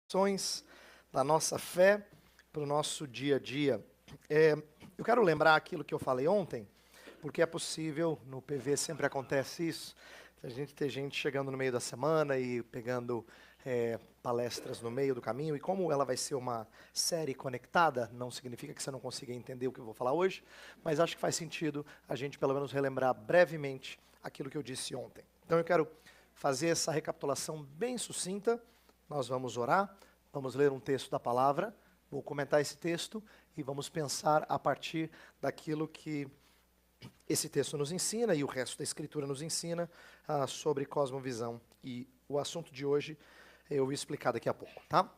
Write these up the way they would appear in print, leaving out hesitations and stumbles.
Ações da nossa fé para o nosso dia a dia. Eu quero lembrar aquilo que eu falei ontem, porque é possível, no PV sempre acontece isso, a gente ter gente chegando no meio da semana e pegando palestras no meio do caminho, e como ela vai ser uma série conectada, não significa que você não consiga entender o que eu vou falar hoje, mas acho que faz sentido a gente pelo menos relembrar brevemente aquilo que eu disse ontem. Então eu quero fazer essa recapitulação bem sucinta. Nós vamos orar, vamos ler um texto da palavra, vou comentar esse texto e vamos pensar a partir daquilo que esse texto nos ensina e o resto da Escritura nos ensina sobre cosmovisão. E o assunto de hoje eu vou explicar daqui a pouco, tá?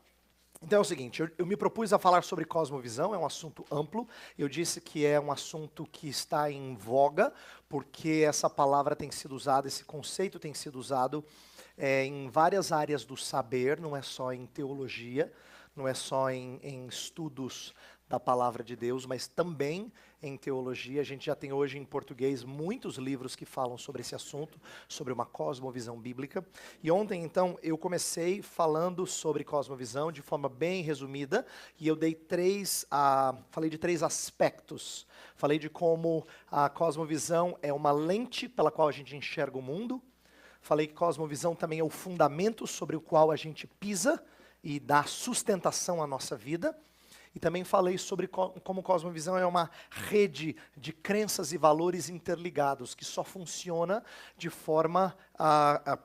Então é o seguinte, eu me propus a falar sobre cosmovisão, é um assunto amplo, eu disse que é um assunto que está em voga, porque essa palavra tem sido usada, esse conceito tem sido usado em várias áreas do saber, não é só em teologia, não é só em estudos da palavra de Deus, mas também em teologia. A gente já tem hoje em português muitos livros que falam sobre esse assunto, sobre uma cosmovisão bíblica. E ontem, então, eu comecei falando sobre cosmovisão de forma bem resumida, e eu falei de três aspectos. Falei de como a cosmovisão é uma lente pela qual a gente enxerga o mundo. Falei que cosmovisão também é o fundamento sobre o qual a gente pisa e dá sustentação à nossa vida. E também falei sobre como cosmovisão é uma rede de crenças e valores interligados, que só funciona de forma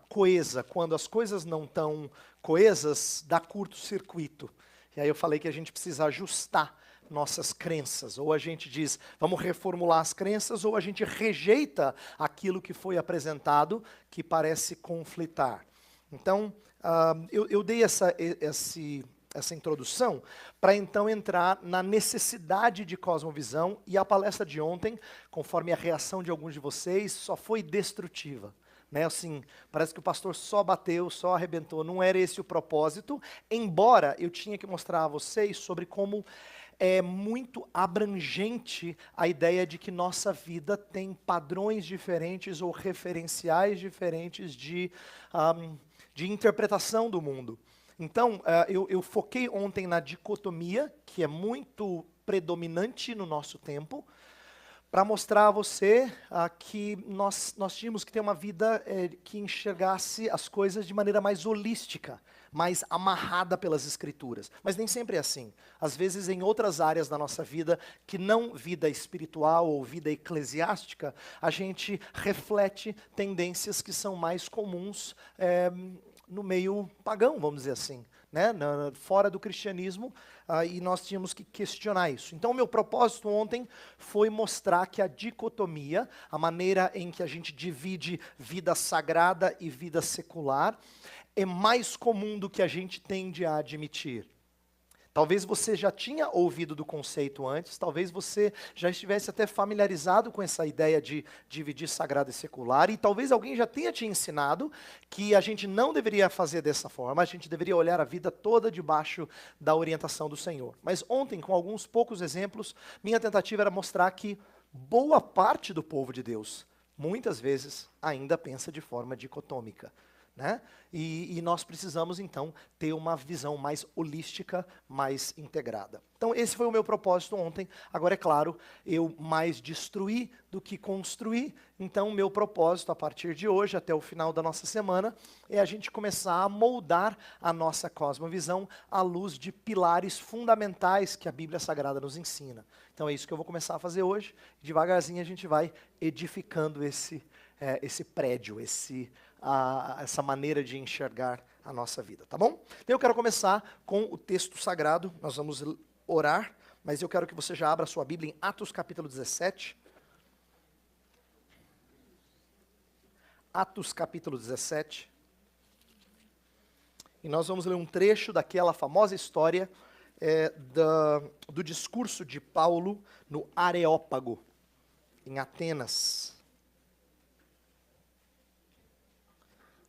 coesa. Quando as coisas não estão coesas, dá curto-circuito. E aí eu falei que a gente precisa ajustar nossas crenças. Ou a gente diz, vamos reformular as crenças, ou a gente rejeita aquilo que foi apresentado, que parece conflitar. Então, eu dei essa introdução para então entrar na necessidade de cosmovisão, e a palestra de ontem, conforme a reação de alguns de vocês, só foi destrutiva. Né, assim, parece que o pastor só bateu, só arrebentou, não era esse o propósito, embora eu tinha que mostrar a vocês sobre como é muito abrangente a ideia de que nossa vida tem padrões diferentes ou referenciais diferentes de interpretação do mundo. Então, eu foquei ontem na dicotomia, que é muito predominante no nosso tempo, para mostrar a você que nós tínhamos que ter uma vida que enxergasse as coisas de maneira mais holística, mais amarrada pelas Escrituras. Mas nem sempre é assim. Às vezes, em outras áreas da nossa vida, que não vida espiritual ou vida eclesiástica, a gente reflete tendências que são mais comuns no meio pagão, vamos dizer assim, né? Fora do cristianismo, e nós tínhamos que questionar isso. Então, o meu propósito ontem foi mostrar que a dicotomia, a maneira em que a gente divide vida sagrada e vida secular, é mais comum do que a gente tende a admitir. Talvez você já tinha ouvido do conceito antes, talvez você já estivesse até familiarizado com essa ideia de dividir sagrado e secular, e talvez alguém já tenha te ensinado que a gente não deveria fazer dessa forma, a gente deveria olhar a vida toda debaixo da orientação do Senhor. Mas ontem, com alguns poucos exemplos, minha tentativa era mostrar que boa parte do povo de Deus, muitas vezes, ainda pensa de forma dicotômica. Né? E nós precisamos, então, ter uma visão mais holística, mais integrada. Então, esse foi o meu propósito ontem. Agora, é claro, eu mais destruí do que construí. Então, o meu propósito, a partir de hoje, até o final da nossa semana, é a gente começar a moldar a nossa cosmovisão à luz de pilares fundamentais que a Bíblia Sagrada nos ensina. Então, é isso que eu vou começar a fazer hoje. Devagarzinho, a gente vai edificando esse prédio, essa maneira de enxergar a nossa vida, tá bom? Então eu quero começar com o texto sagrado, nós vamos orar, mas eu quero que você já abra a sua Bíblia em Atos capítulo 17. Atos capítulo 17. E nós vamos ler um trecho daquela famosa história do discurso de Paulo no Areópago, em Atenas.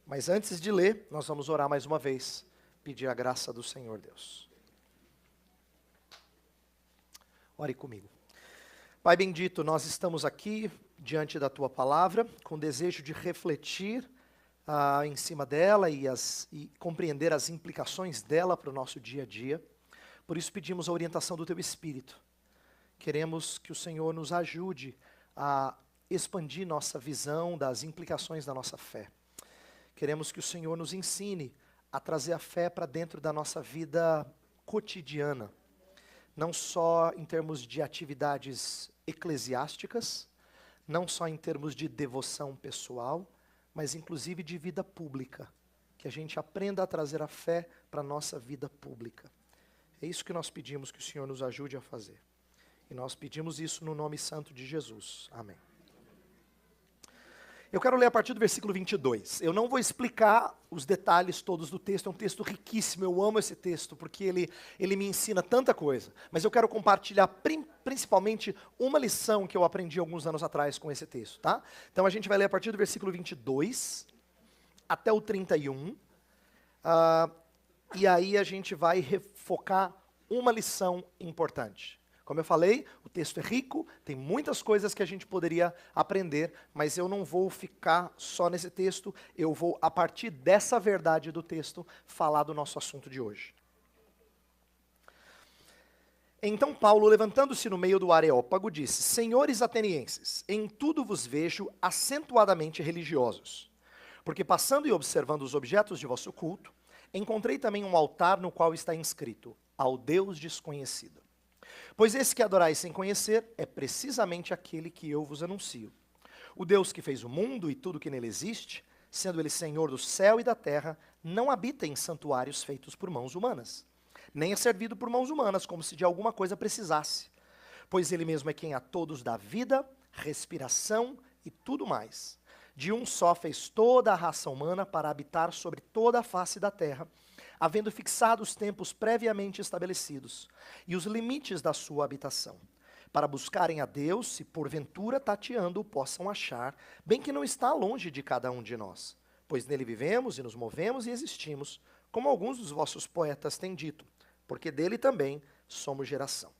Mas antes de ler, nós vamos orar mais uma vez, pedir a graça do Senhor Deus. Ore comigo. Pai bendito, nós estamos aqui diante da Tua palavra, com desejo de refletir em cima dela e compreender as implicações dela para o nosso dia a dia. Por isso pedimos a orientação do Teu Espírito. Queremos que o Senhor nos ajude a expandir nossa visão das implicações da nossa fé. Queremos que o Senhor nos ensine a trazer a fé para dentro da nossa vida cotidiana, não só em termos de atividades eclesiásticas, não só em termos de devoção pessoal, mas inclusive de vida pública, que a gente aprenda a trazer a fé para a nossa vida pública. É isso que nós pedimos que o Senhor nos ajude a fazer. E nós pedimos isso no nome santo de Jesus. Amém. Eu quero ler a partir do versículo 22. Eu não vou explicar os detalhes todos do texto, é um texto riquíssimo, eu amo esse texto, porque ele me ensina tanta coisa. Mas eu quero compartilhar principalmente uma lição que eu aprendi alguns anos atrás com esse texto, tá? Então a gente vai ler a partir do versículo 22 até o 31. E aí a gente vai focar uma lição importante. Como eu falei, o texto é rico, tem muitas coisas que a gente poderia aprender, mas eu não vou ficar só nesse texto, eu vou, a partir dessa verdade do texto, falar do nosso assunto de hoje. Então Paulo, levantando-se no meio do Areópago, disse: Senhores atenienses, em tudo vos vejo acentuadamente religiosos, porque passando e observando os objetos de vosso culto, encontrei também um altar no qual está inscrito: ao Deus desconhecido. Pois esse que adorais sem conhecer é precisamente aquele que eu vos anuncio. O Deus que fez o mundo e tudo que nele existe, sendo ele Senhor do céu e da terra, não habita em santuários feitos por mãos humanas, nem é servido por mãos humanas como se de alguma coisa precisasse, pois ele mesmo é quem a todos dá vida, respiração e tudo mais. De um só fez toda a raça humana para habitar sobre toda a face da terra, havendo fixado os tempos previamente estabelecidos e os limites da sua habitação, para buscarem a Deus, se porventura tateando o possam achar, bem que não está longe de cada um de nós, pois nele vivemos e nos movemos e existimos, como alguns dos vossos poetas têm dito, porque dele também somos geração.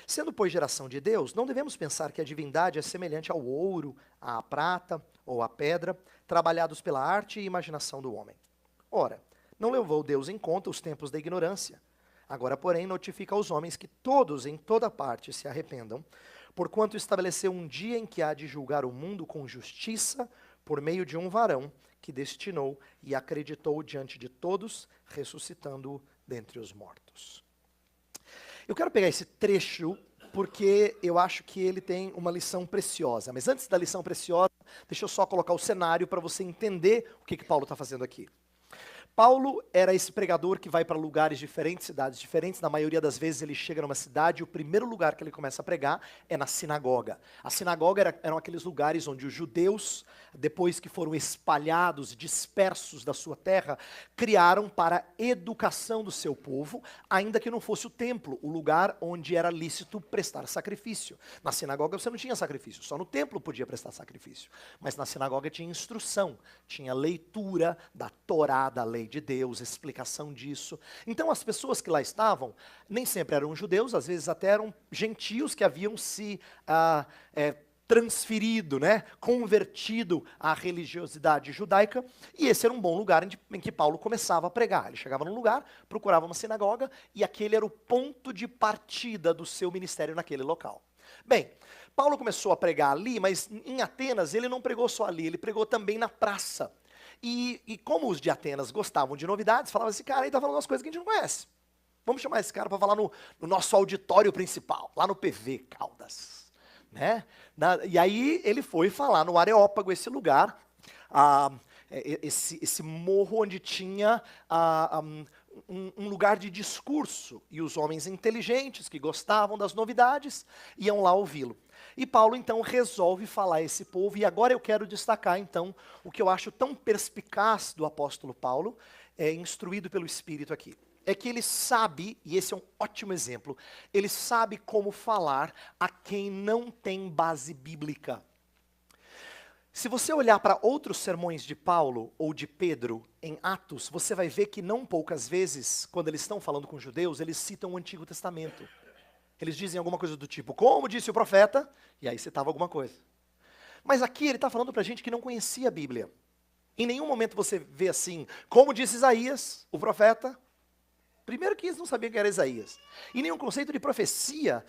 Sendo, pois, geração de Deus, não devemos pensar que a divindade é semelhante ao ouro, à prata ou à pedra, trabalhados pela arte e imaginação do homem. Ora, não levou Deus em conta os tempos da ignorância. Agora, porém, notifica aos homens que todos, em toda parte, se arrependam, porquanto estabeleceu um dia em que há de julgar o mundo com justiça, por meio de um varão que destinou e acreditou diante de todos, ressuscitando-o dentre os mortos. Eu quero pegar esse trecho porque eu acho que ele tem uma lição preciosa. Mas antes da lição preciosa, deixa eu só colocar o cenário para você entender o que Paulo está fazendo aqui. Paulo era esse pregador que vai para lugares diferentes, cidades diferentes. Na maioria das vezes ele chega numa cidade e o primeiro lugar que ele começa a pregar é na sinagoga. A sinagoga eram aqueles lugares onde os judeus, depois que foram espalhados, dispersos da sua terra, criaram para a educação do seu povo, ainda que não fosse o templo, o lugar onde era lícito prestar sacrifício. Na sinagoga você não tinha sacrifício, só no templo podia prestar sacrifício. Mas na sinagoga tinha instrução, tinha leitura da Torá, da lei de Deus, explicação disso. Então as pessoas que lá estavam, nem sempre eram judeus, às vezes até eram gentios que haviam se transferido, convertido à religiosidade judaica, e esse era um bom lugar em que Paulo começava a pregar. Ele chegava num lugar, procurava uma sinagoga, e aquele era o ponto de partida do seu ministério naquele local. Bem, Paulo começou a pregar ali, mas em Atenas ele não pregou só ali, ele pregou também na praça. E como os de Atenas gostavam de novidades, falavam assim: cara, aí está falando umas coisas que a gente não conhece. Vamos chamar esse cara para falar no nosso auditório principal, lá no PV Caldas. E aí ele foi falar no Areópago, esse lugar, esse morro onde tinha um lugar de discurso, e os homens inteligentes que gostavam das novidades iam lá ouvi-lo. E Paulo então resolve falar a esse povo, e agora eu quero destacar então o que eu acho tão perspicaz do apóstolo Paulo, instruído pelo Espírito aqui. É que ele sabe, e esse é um ótimo exemplo, ele sabe como falar a quem não tem base bíblica. Se você olhar para outros sermões de Paulo ou de Pedro em Atos, você vai ver que não poucas vezes, quando eles estão falando com judeus, eles citam o Antigo Testamento. Eles dizem alguma coisa do tipo, como disse o profeta, e aí citava alguma coisa. Mas aqui ele está falando para gente que não conhecia a Bíblia. Em nenhum momento você vê assim, como disse Isaías, o profeta. Primeiro que eles não sabiam quem era Isaías. E nenhum conceito de profecia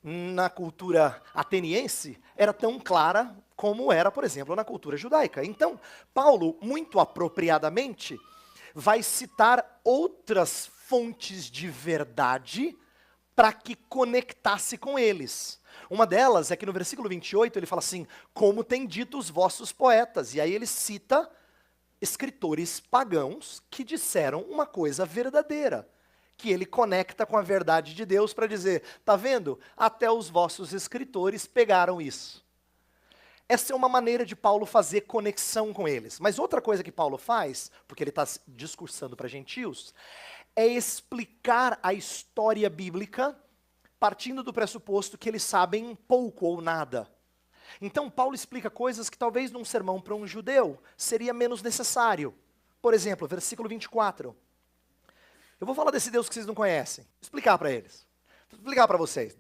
na cultura ateniense era tão clara como era, por exemplo, na cultura judaica. Então, Paulo, muito apropriadamente, vai citar outras fontes de verdade para que conectasse com eles. Uma delas é que no versículo 28 ele fala assim, como têm dito os vossos poetas. E aí ele cita escritores pagãos que disseram uma coisa verdadeira, que ele conecta com a verdade de Deus para dizer, tá vendo? Até os vossos escritores pegaram isso. Essa é uma maneira de Paulo fazer conexão com eles. Mas outra coisa que Paulo faz, porque ele está discursando para gentios, é explicar a história bíblica partindo do pressuposto que eles sabem pouco ou nada. Então Paulo explica coisas que talvez num sermão para um judeu seria menos necessário. Por exemplo, versículo 24. Eu vou falar desse Deus que vocês não conhecem. Vou explicar para eles. Vou explicar para vocês.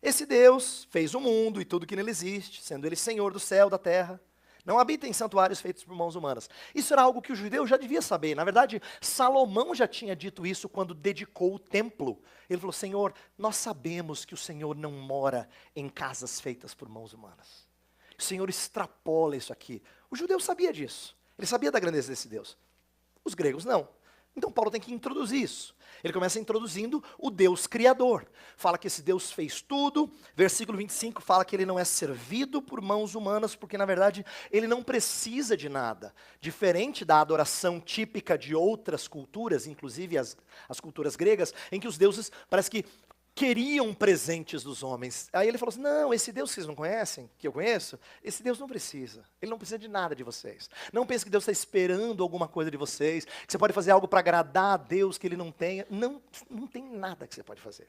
Esse Deus fez o mundo e tudo que nele existe, sendo ele Senhor do céu, da terra. Não habita em santuários feitos por mãos humanas. Isso era algo que o judeu já devia saber. Na verdade, Salomão já tinha dito isso quando dedicou o templo. Ele falou, Senhor, nós sabemos que o Senhor não mora em casas feitas por mãos humanas. O Senhor extrapola isso aqui. O judeu sabia disso. Ele sabia da grandeza desse Deus. Os gregos não. Então Paulo tem que introduzir isso. Ele começa introduzindo o Deus Criador. Fala que esse Deus fez tudo. Versículo 25 fala que ele não é servido por mãos humanas, porque na verdade ele não precisa de nada. Diferente da adoração típica de outras culturas, inclusive as culturas gregas, em que os deuses parece que queriam presentes dos homens. Aí ele falou assim, não, esse Deus que vocês não conhecem, que eu conheço, esse Deus não precisa. Ele não precisa de nada de vocês. Não pense que Deus está esperando alguma coisa de vocês, que você pode fazer algo para agradar a Deus que ele não tenha. Não, não tem nada que você pode fazer.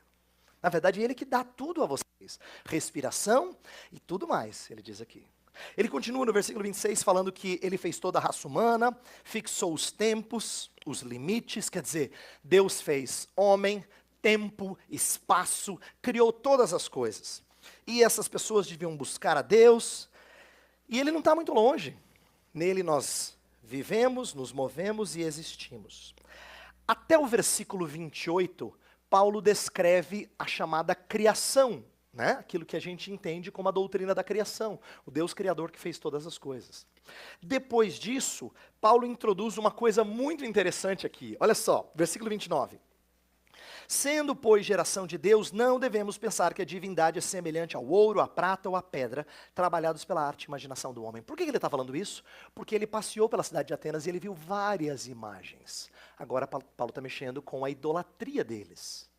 Na verdade, ele que dá tudo a vocês. Respiração e tudo mais, ele diz aqui. Ele continua no versículo 26 falando que ele fez toda a raça humana, fixou os tempos, os limites, quer dizer, Deus fez homem, tempo, espaço, criou todas as coisas. E essas pessoas deviam buscar a Deus, e ele não está muito longe. Nele nós vivemos, nos movemos e existimos. Até o versículo 28, Paulo descreve a chamada criação, né? Aquilo que a gente entende como a doutrina da criação, o Deus criador que fez todas as coisas. Depois disso, Paulo introduz uma coisa muito interessante aqui. Olha só, versículo 29. Sendo, pois, geração de Deus, não devemos pensar que a divindade é semelhante ao ouro, à prata ou à pedra, trabalhados pela arte e imaginação do homem. Por que ele está falando isso? Porque ele passeou pela cidade de Atenas e ele viu várias imagens. Agora Paulo está mexendo com a idolatria deles.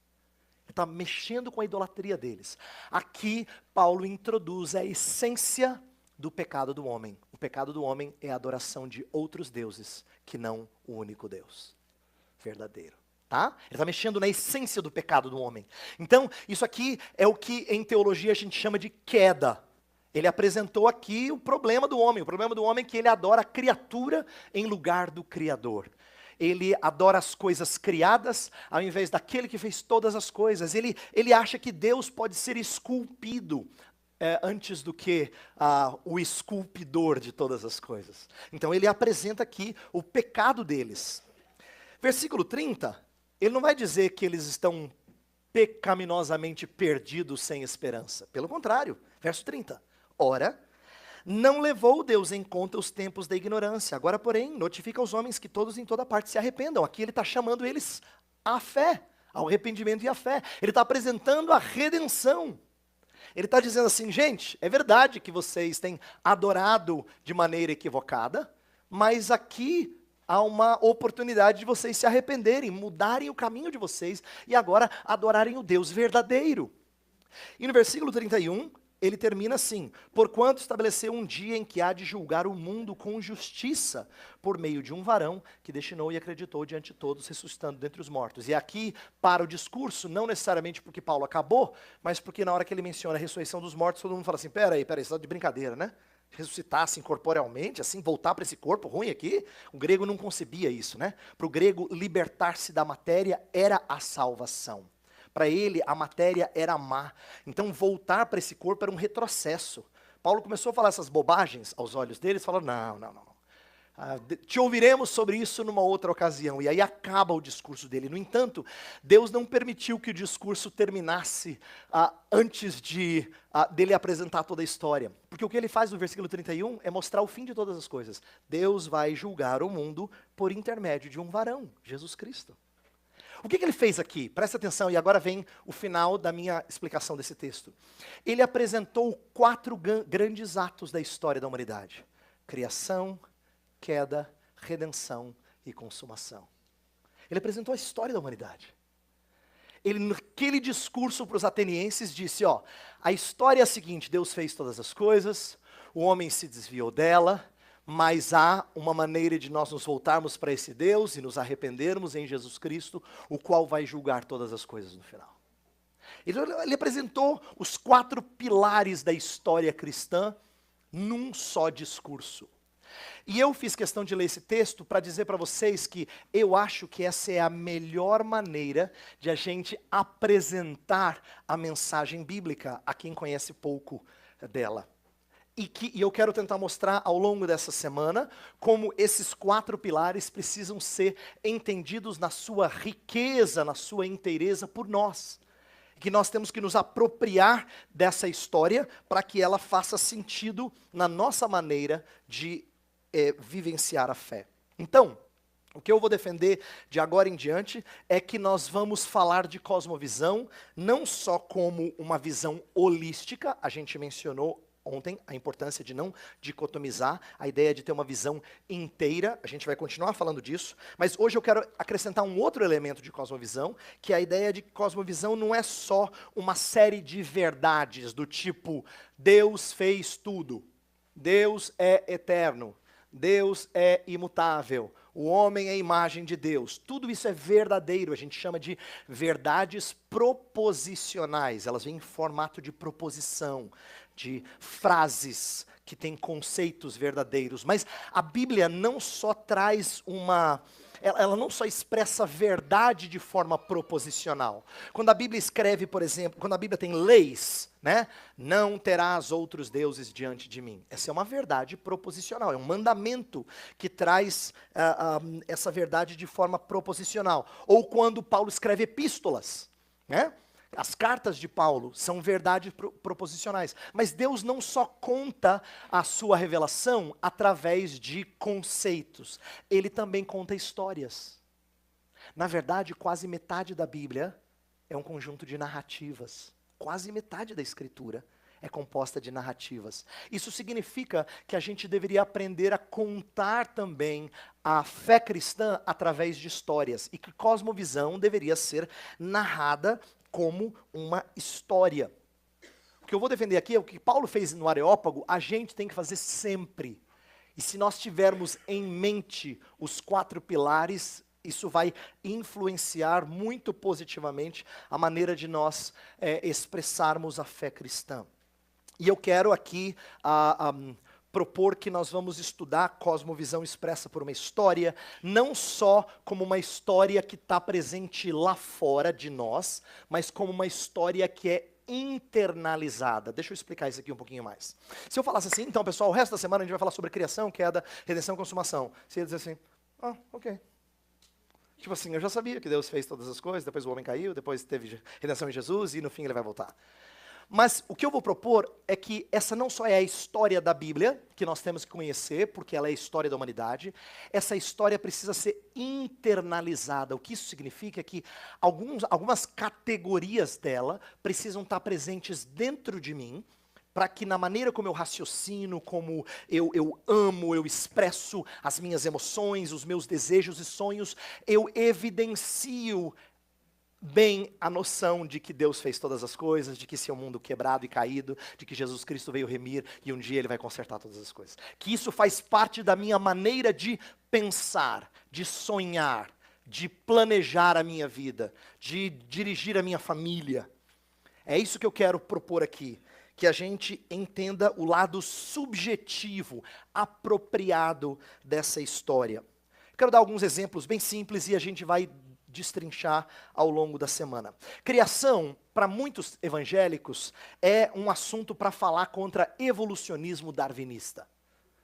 Ele está mexendo com a idolatria deles. Aqui, Paulo introduz a essência do pecado do homem. O pecado do homem é a adoração de outros deuses, que não o único Deus verdadeiro. Tá? Ele está mexendo na essência do pecado do homem. Então, isso aqui é o que em teologia a gente chama de queda. Ele apresentou aqui o problema do homem. O problema do homem é que ele adora a criatura em lugar do Criador. Ele adora as coisas criadas ao invés daquele que fez todas as coisas. Ele acha que Deus pode ser esculpido antes do que o esculpidor de todas as coisas. Então ele apresenta aqui o pecado deles. Versículo 30, ele não vai dizer que eles estão pecaminosamente perdidos sem esperança. Pelo contrário, verso 30. Ora, não levou Deus em conta os tempos da ignorância. Agora, porém, notifica aos homens que todos em toda parte se arrependam. Aqui ele está chamando eles à fé, ao arrependimento e à fé. Ele está apresentando a redenção. Ele está dizendo assim, gente, é verdade que vocês têm adorado de maneira equivocada, mas aqui há uma oportunidade de vocês se arrependerem, mudarem o caminho de vocês e agora adorarem o Deus verdadeiro. E no versículo 31, ele termina assim, porquanto estabeleceu um dia em que há de julgar o mundo com justiça, por meio de um varão que destinou e acreditou diante de todos, ressuscitando dentre os mortos. E aqui para o discurso, não necessariamente porque Paulo acabou, mas porque na hora que ele menciona a ressurreição dos mortos, todo mundo fala assim, peraí, isso está de brincadeira, né? Ressuscitassem corporealmente, assim, voltar para esse corpo ruim aqui, o grego não concebia isso, né? Para o grego, libertar-se da matéria era a salvação. Para ele, a matéria era má. Então, voltar para esse corpo era um retrocesso. Paulo começou a falar essas bobagens aos olhos deles, falando, não. Te ouviremos sobre isso numa outra ocasião. E aí acaba o discurso dele. No entanto, Deus não permitiu que o discurso terminasse antes dele apresentar toda a história. Porque o que ele faz no versículo 31 é mostrar o fim de todas as coisas. Deus vai julgar o mundo por intermédio de um varão, Jesus Cristo. O que ele fez aqui? Presta atenção, e agora vem o final da minha explicação desse texto. Ele apresentou 4 grandes atos da história da humanidade: criação, queda, redenção e consumação. Ele apresentou a história da humanidade. Ele, naquele discurso para os atenienses, disse, a história é a seguinte: Deus fez todas as coisas, o homem se desviou dela, mas há uma maneira de nós nos voltarmos para esse Deus e nos arrependermos em Jesus Cristo, o qual vai julgar todas as coisas no final. Ele apresentou os 4 pilares da história cristã num só discurso. E eu fiz questão de ler esse texto para dizer para vocês que eu acho que essa é a melhor maneira de a gente apresentar a mensagem bíblica a quem conhece pouco dela. E eu quero tentar mostrar ao longo dessa semana como esses 4 pilares precisam ser entendidos na sua riqueza, na sua inteireza por nós. Que nós temos que nos apropriar dessa história para que ela faça sentido na nossa maneira de vivenciar a fé. Então, o que eu vou defender de agora em diante é que nós vamos falar de cosmovisão, não só como uma visão holística, a gente mencionou ontem a importância de não dicotomizar, a ideia de ter uma visão inteira, a gente vai continuar falando disso, mas hoje eu quero acrescentar um outro elemento de cosmovisão, que é a ideia de que cosmovisão não é só uma série de verdades do tipo, Deus fez tudo, Deus é eterno, Deus é imutável, o homem é a imagem de Deus. Tudo isso é verdadeiro, a gente chama de verdades proposicionais. Elas vêm em formato de proposição, de frases que têm conceitos verdadeiros. Mas a Bíblia não só traz ela não só expressa verdade de forma proposicional. Quando a Bíblia escreve, por exemplo, quando a Bíblia tem leis, né? Não terás outros deuses diante de mim. Essa é uma verdade proposicional, é um mandamento que traz essa verdade de forma proposicional. Ou quando Paulo escreve epístolas, né? As cartas de Paulo são verdades proposicionais. Mas Deus não só conta a sua revelação através de conceitos. Ele também conta histórias. Na verdade, quase metade da Bíblia é um conjunto de narrativas. Quase metade da Escritura é composta de narrativas. Isso significa que a gente deveria aprender a contar também a fé cristã através de histórias. E que cosmovisão deveria ser narrada como uma história. O que eu vou defender aqui é o que Paulo fez no Areópago, a gente tem que fazer sempre. E se nós tivermos em mente os 4 pilares, isso vai influenciar muito positivamente a maneira de nós expressarmos a fé cristã. E eu quero aqui propor que nós vamos estudar a cosmovisão expressa por uma história, não só como uma história que está presente lá fora de nós, mas como uma história que é internalizada. Deixa eu explicar isso aqui um pouquinho mais. Se eu falasse assim, então pessoal, o resto da semana a gente vai falar sobre criação, queda, redenção e consumação. Você ia dizer assim, ok. Tipo assim, eu já sabia que Deus fez todas as coisas, depois o homem caiu, depois teve redenção em Jesus e no fim ele vai voltar. Mas o que eu vou propor é que essa não só é a história da Bíblia, que nós temos que conhecer, porque ela é a história da humanidade, essa história precisa ser internalizada. O que isso significa é que algumas categorias dela precisam estar presentes dentro de mim, para que na maneira como eu raciocino, como eu amo, eu expresso as minhas emoções, os meus desejos e sonhos, eu evidencio bem a noção de que Deus fez todas as coisas, de que esse é um mundo quebrado e caído, de que Jesus Cristo veio remir e um dia Ele vai consertar todas as coisas. Que isso faz parte da minha maneira de pensar, de sonhar, de planejar a minha vida, de dirigir a minha família. É isso que eu quero propor aqui, que a gente entenda o lado subjetivo, apropriado dessa história. Quero dar alguns exemplos bem simples e a gente vai destrinchar ao longo da semana. Criação, para muitos evangélicos, é um assunto para falar contra evolucionismo darwinista.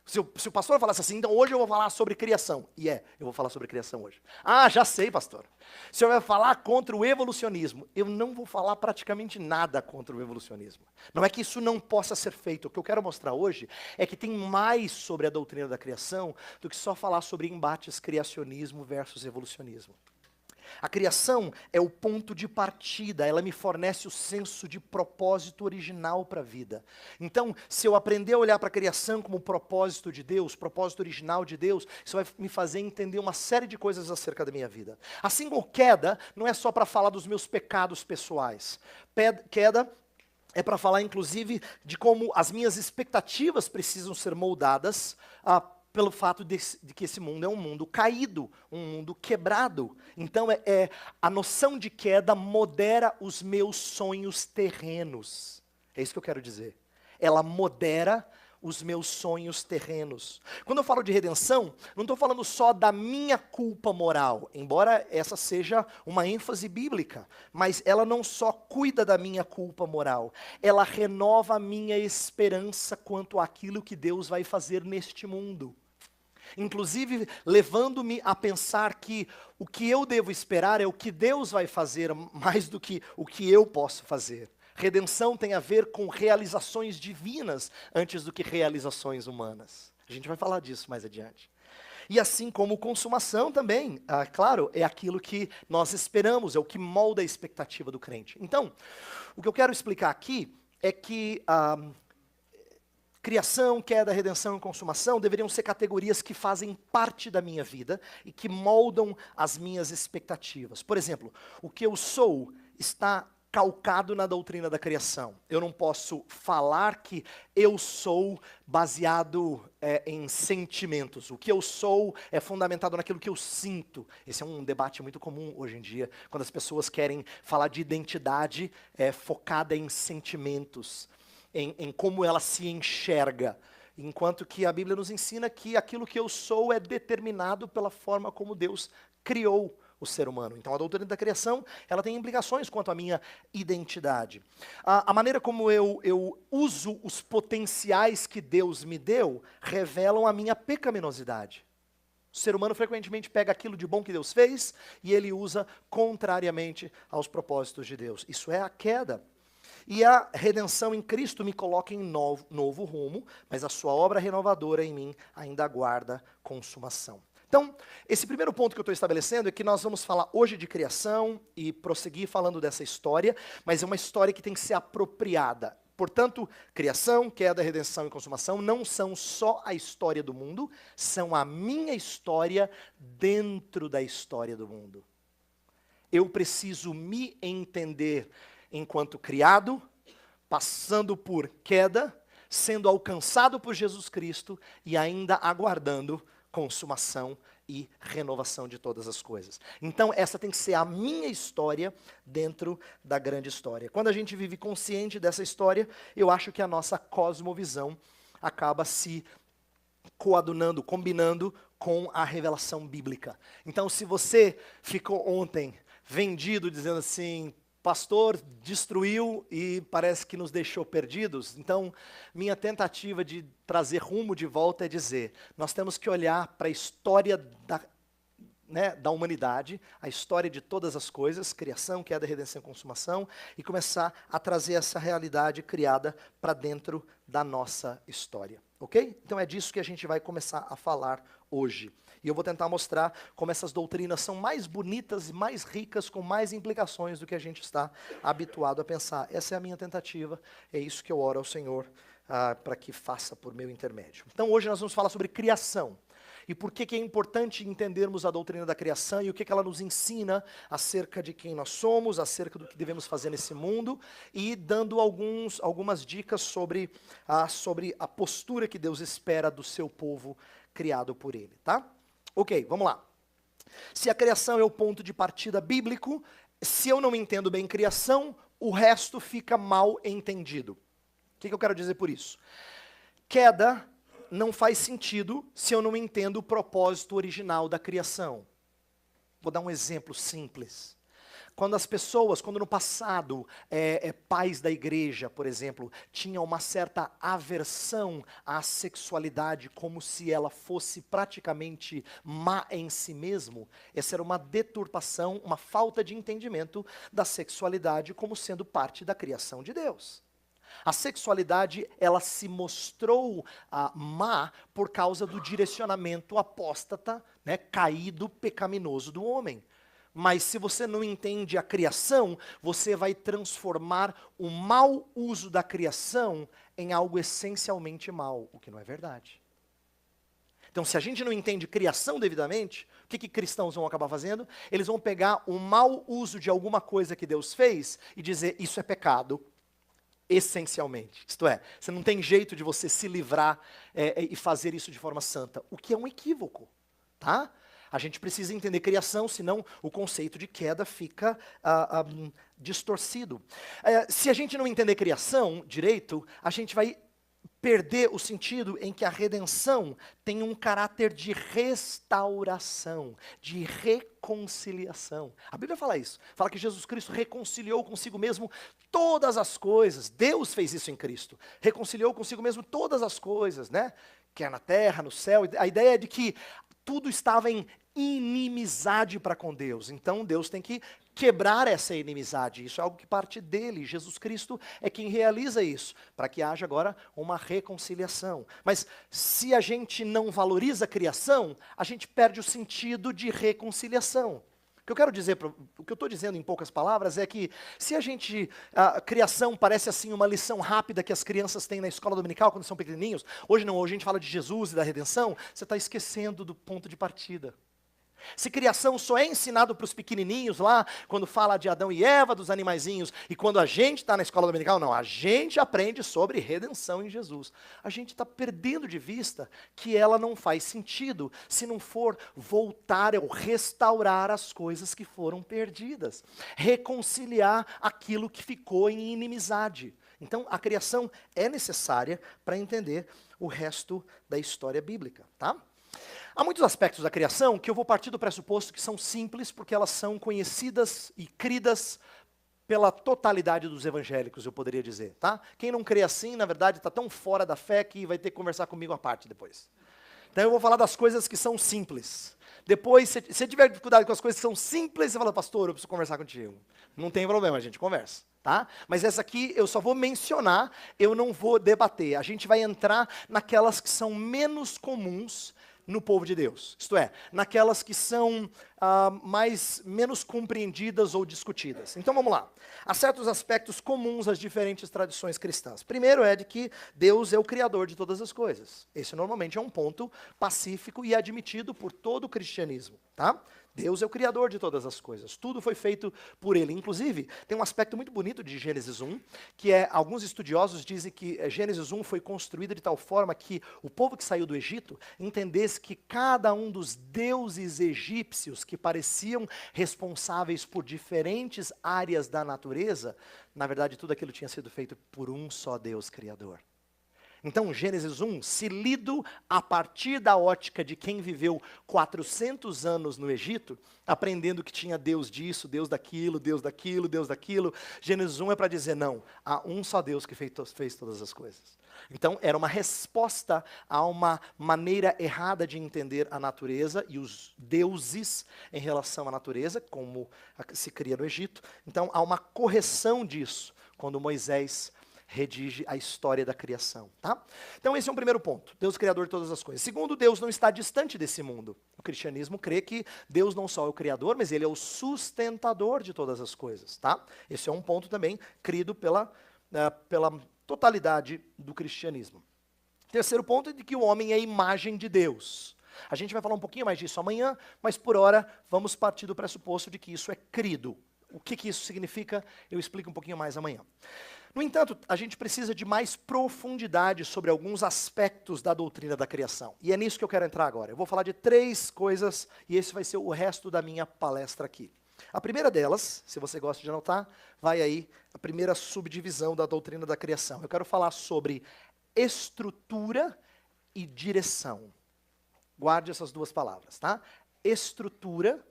Se o pastor falasse assim, então hoje eu vou falar sobre criação. Eu vou falar sobre criação hoje. Ah, já sei, pastor. O senhor vai falar contra o evolucionismo. Eu não vou falar praticamente nada contra o evolucionismo. Não é que isso não possa ser feito. O que eu quero mostrar hoje é que tem mais sobre a doutrina da criação do que só falar sobre embates criacionismo versus evolucionismo. A criação é o ponto de partida, ela me fornece o senso de propósito original para a vida. Então, se eu aprender a olhar para a criação como propósito de Deus, propósito original de Deus, isso vai me fazer entender uma série de coisas acerca da minha vida. Assim como queda, não é só para falar dos meus pecados pessoais. Queda é para falar, inclusive, de como as minhas expectativas precisam ser moldadas pelo fato de que esse mundo é um mundo caído, um mundo quebrado. Então, a noção de queda modera os meus sonhos terrenos. É isso que eu quero dizer. Ela modera os meus sonhos terrenos. Quando eu falo de redenção, não estou falando só da minha culpa moral, embora essa seja uma ênfase bíblica, mas ela não só cuida da minha culpa moral, ela renova a minha esperança quanto àquilo que Deus vai fazer neste mundo. Inclusive, levando-me a pensar que o que eu devo esperar é o que Deus vai fazer, mais do que o que eu posso fazer. Redenção tem a ver com realizações divinas antes do que realizações humanas. A gente vai falar disso mais adiante. E assim como consumação também, claro, é aquilo que nós esperamos, é o que molda a expectativa do crente. Então, o que eu quero explicar aqui é que criação, queda, redenção e consumação deveriam ser categorias que fazem parte da minha vida e que moldam as minhas expectativas. Por exemplo, o que eu sou está calcado na doutrina da criação. Eu não posso falar que eu sou baseado em sentimentos. O que eu sou é fundamentado naquilo que eu sinto. Esse é um debate muito comum hoje em dia, quando as pessoas querem falar de identidade focada em sentimentos, em como ela se enxerga. Enquanto que a Bíblia nos ensina que aquilo que eu sou é determinado pela forma como Deus criou o ser humano. Então, a doutrina da criação, ela tem implicações quanto à minha identidade. A maneira como eu uso os potenciais que Deus me deu, revelam a minha pecaminosidade. O ser humano frequentemente pega aquilo de bom que Deus fez e ele usa contrariamente aos propósitos de Deus. Isso é a queda. E a redenção em Cristo me coloca em novo rumo, mas a sua obra renovadora em mim ainda aguarda consumação. Então, esse primeiro ponto que eu estou estabelecendo é que nós vamos falar hoje de criação e prosseguir falando dessa história, mas é uma história que tem que ser apropriada. Portanto, criação, queda, redenção e consumação não são só a história do mundo, são a minha história dentro da história do mundo. Eu preciso me entender enquanto criado, passando por queda, sendo alcançado por Jesus Cristo e ainda aguardando consumação e renovação de todas as coisas. Então, essa tem que ser a minha história dentro da grande história. Quando a gente vive consciente dessa história, eu acho que a nossa cosmovisão acaba se coadunando, combinando com a revelação bíblica. Então, se você ficou ontem vendido dizendo assim, pastor destruiu e parece que nos deixou perdidos. Então, minha tentativa de trazer rumo de volta é dizer, nós temos que olhar para a história da humanidade, a história de todas as coisas, criação, queda, redenção e consumação, e começar a trazer essa realidade criada para dentro da nossa história. Ok? Então é disso que a gente vai começar a falar hoje. E eu vou tentar mostrar como essas doutrinas são mais bonitas e mais ricas, com mais implicações do que a gente está habituado a pensar. Essa é a minha tentativa, é isso que eu oro ao Senhor para que faça por meu intermédio. Então hoje nós vamos falar sobre criação. E por que é importante entendermos a doutrina da criação e o que ela nos ensina acerca de quem nós somos, acerca do que devemos fazer nesse mundo, e dando algumas dicas sobre a postura que Deus espera do seu povo criado por Ele, tá? Ok, vamos lá. Se a criação é o ponto de partida bíblico, se eu não entendo bem criação, o resto fica mal entendido. O que eu quero dizer por isso? Queda não faz sentido se eu não entendo o propósito original da criação. Vou dar um exemplo simples. Quando as pessoas, quando no passado, pais da igreja, por exemplo, tinham uma certa aversão à sexualidade, como se ela fosse praticamente má em si mesmo, essa era uma deturpação, uma falta de entendimento da sexualidade como sendo parte da criação de Deus. A sexualidade, ela se mostrou má por causa do direcionamento apóstata, né, caído, pecaminoso do homem. Mas se você não entende a criação, você vai transformar o mau uso da criação em algo essencialmente mau, o que não é verdade. Então, se a gente não entende criação devidamente, o que cristãos vão acabar fazendo? Eles vão pegar o mau uso de alguma coisa que Deus fez e dizer, isso é pecado, essencialmente. Isto é, você não tem jeito de você se livrar e fazer isso de forma santa, o que é um equívoco, tá? A gente precisa entender criação, senão o conceito de queda fica distorcido. Se a gente não entender criação direito, a gente vai perder o sentido em que a redenção tem um caráter de restauração, de reconciliação. A Bíblia fala isso. Fala que Jesus Cristo reconciliou consigo mesmo todas as coisas. Deus fez isso em Cristo. Reconciliou consigo mesmo todas as coisas, né? Quer na terra, no céu. A ideia é de que tudo estava em inimizade para com Deus. Então Deus tem que quebrar essa inimizade. Isso é algo que parte dele. Jesus Cristo é quem realiza isso, para que haja agora uma reconciliação. Mas se a gente não valoriza a criação, a gente perde o sentido de reconciliação. O que eu quero dizer, o que eu estou dizendo em poucas palavras é que se a criação parece assim uma lição rápida que as crianças têm na escola dominical quando são pequenininhos, hoje não, hoje a gente fala de Jesus e da redenção, você está esquecendo do ponto de partida. Se criação só é ensinado para os pequenininhos lá, quando fala de Adão e Eva, dos animaizinhos, e quando a gente está na escola dominical, não, a gente aprende sobre redenção em Jesus. A gente está perdendo de vista que ela não faz sentido se não for voltar ou restaurar as coisas que foram perdidas. Reconciliar aquilo que ficou em inimizade. Então, a criação é necessária para entender o resto da história bíblica, tá? Há muitos aspectos da criação que eu vou partir do pressuposto que são simples, porque elas são conhecidas e cridas pela totalidade dos evangélicos, eu poderia dizer, tá? Quem não crê assim, na verdade, está tão fora da fé que vai ter que conversar comigo à parte depois. Então eu vou falar das coisas que são simples. Depois, se você tiver dificuldade com as coisas que são simples, você fala, pastor, eu preciso conversar contigo. Não tem problema, a gente conversa, tá? Mas essa aqui eu só vou mencionar, eu não vou debater. A gente vai entrar naquelas que são menos comuns no povo de Deus, isto é, naquelas que são menos compreendidas ou discutidas. Então vamos lá. Há certos aspectos comuns às diferentes tradições cristãs. Primeiro é de que Deus é o criador de todas as coisas. Esse normalmente é um ponto pacífico e admitido por todo o cristianismo, tá? Deus é o criador de todas as coisas, tudo foi feito por ele. Inclusive, tem um aspecto muito bonito de Gênesis 1, que alguns estudiosos dizem que Gênesis 1 foi construída de tal forma que o povo que saiu do Egito entendesse que cada um dos deuses egípcios que pareciam responsáveis por diferentes áreas da natureza, na verdade tudo aquilo tinha sido feito por um só Deus criador. Então, Gênesis 1, se lido a partir da ótica de quem viveu 400 anos no Egito, aprendendo que tinha Deus disso, Deus daquilo, Deus daquilo, Deus daquilo, Gênesis 1 é para dizer, não, há um só Deus que fez todas as coisas. Então, era uma resposta a uma maneira errada de entender a natureza e os deuses em relação à natureza, como se cria no Egito. Então, há uma correção disso, quando Moisés redige a história da criação, tá? Então esse é um primeiro ponto, Deus criador de todas as coisas. Segundo, Deus não está distante desse mundo. O cristianismo crê que Deus não só é o criador, mas ele é o sustentador de todas as coisas, tá? Esse é um ponto também crido pela totalidade do cristianismo. Terceiro ponto é de que o homem é a imagem de Deus. A gente vai falar um pouquinho mais disso amanhã, mas por hora vamos partir do pressuposto de que isso é crido. O que isso significa, eu explico um pouquinho mais amanhã. No entanto, a gente precisa de mais profundidade sobre alguns aspectos da doutrina da criação. E é nisso que eu quero entrar agora. Eu vou falar de 3 coisas, e esse vai ser o resto da minha palestra aqui. A primeira delas, se você gosta de anotar, vai aí a primeira subdivisão da doutrina da criação. Eu quero falar sobre estrutura e direção. Guarde essas duas palavras, tá? Estrutura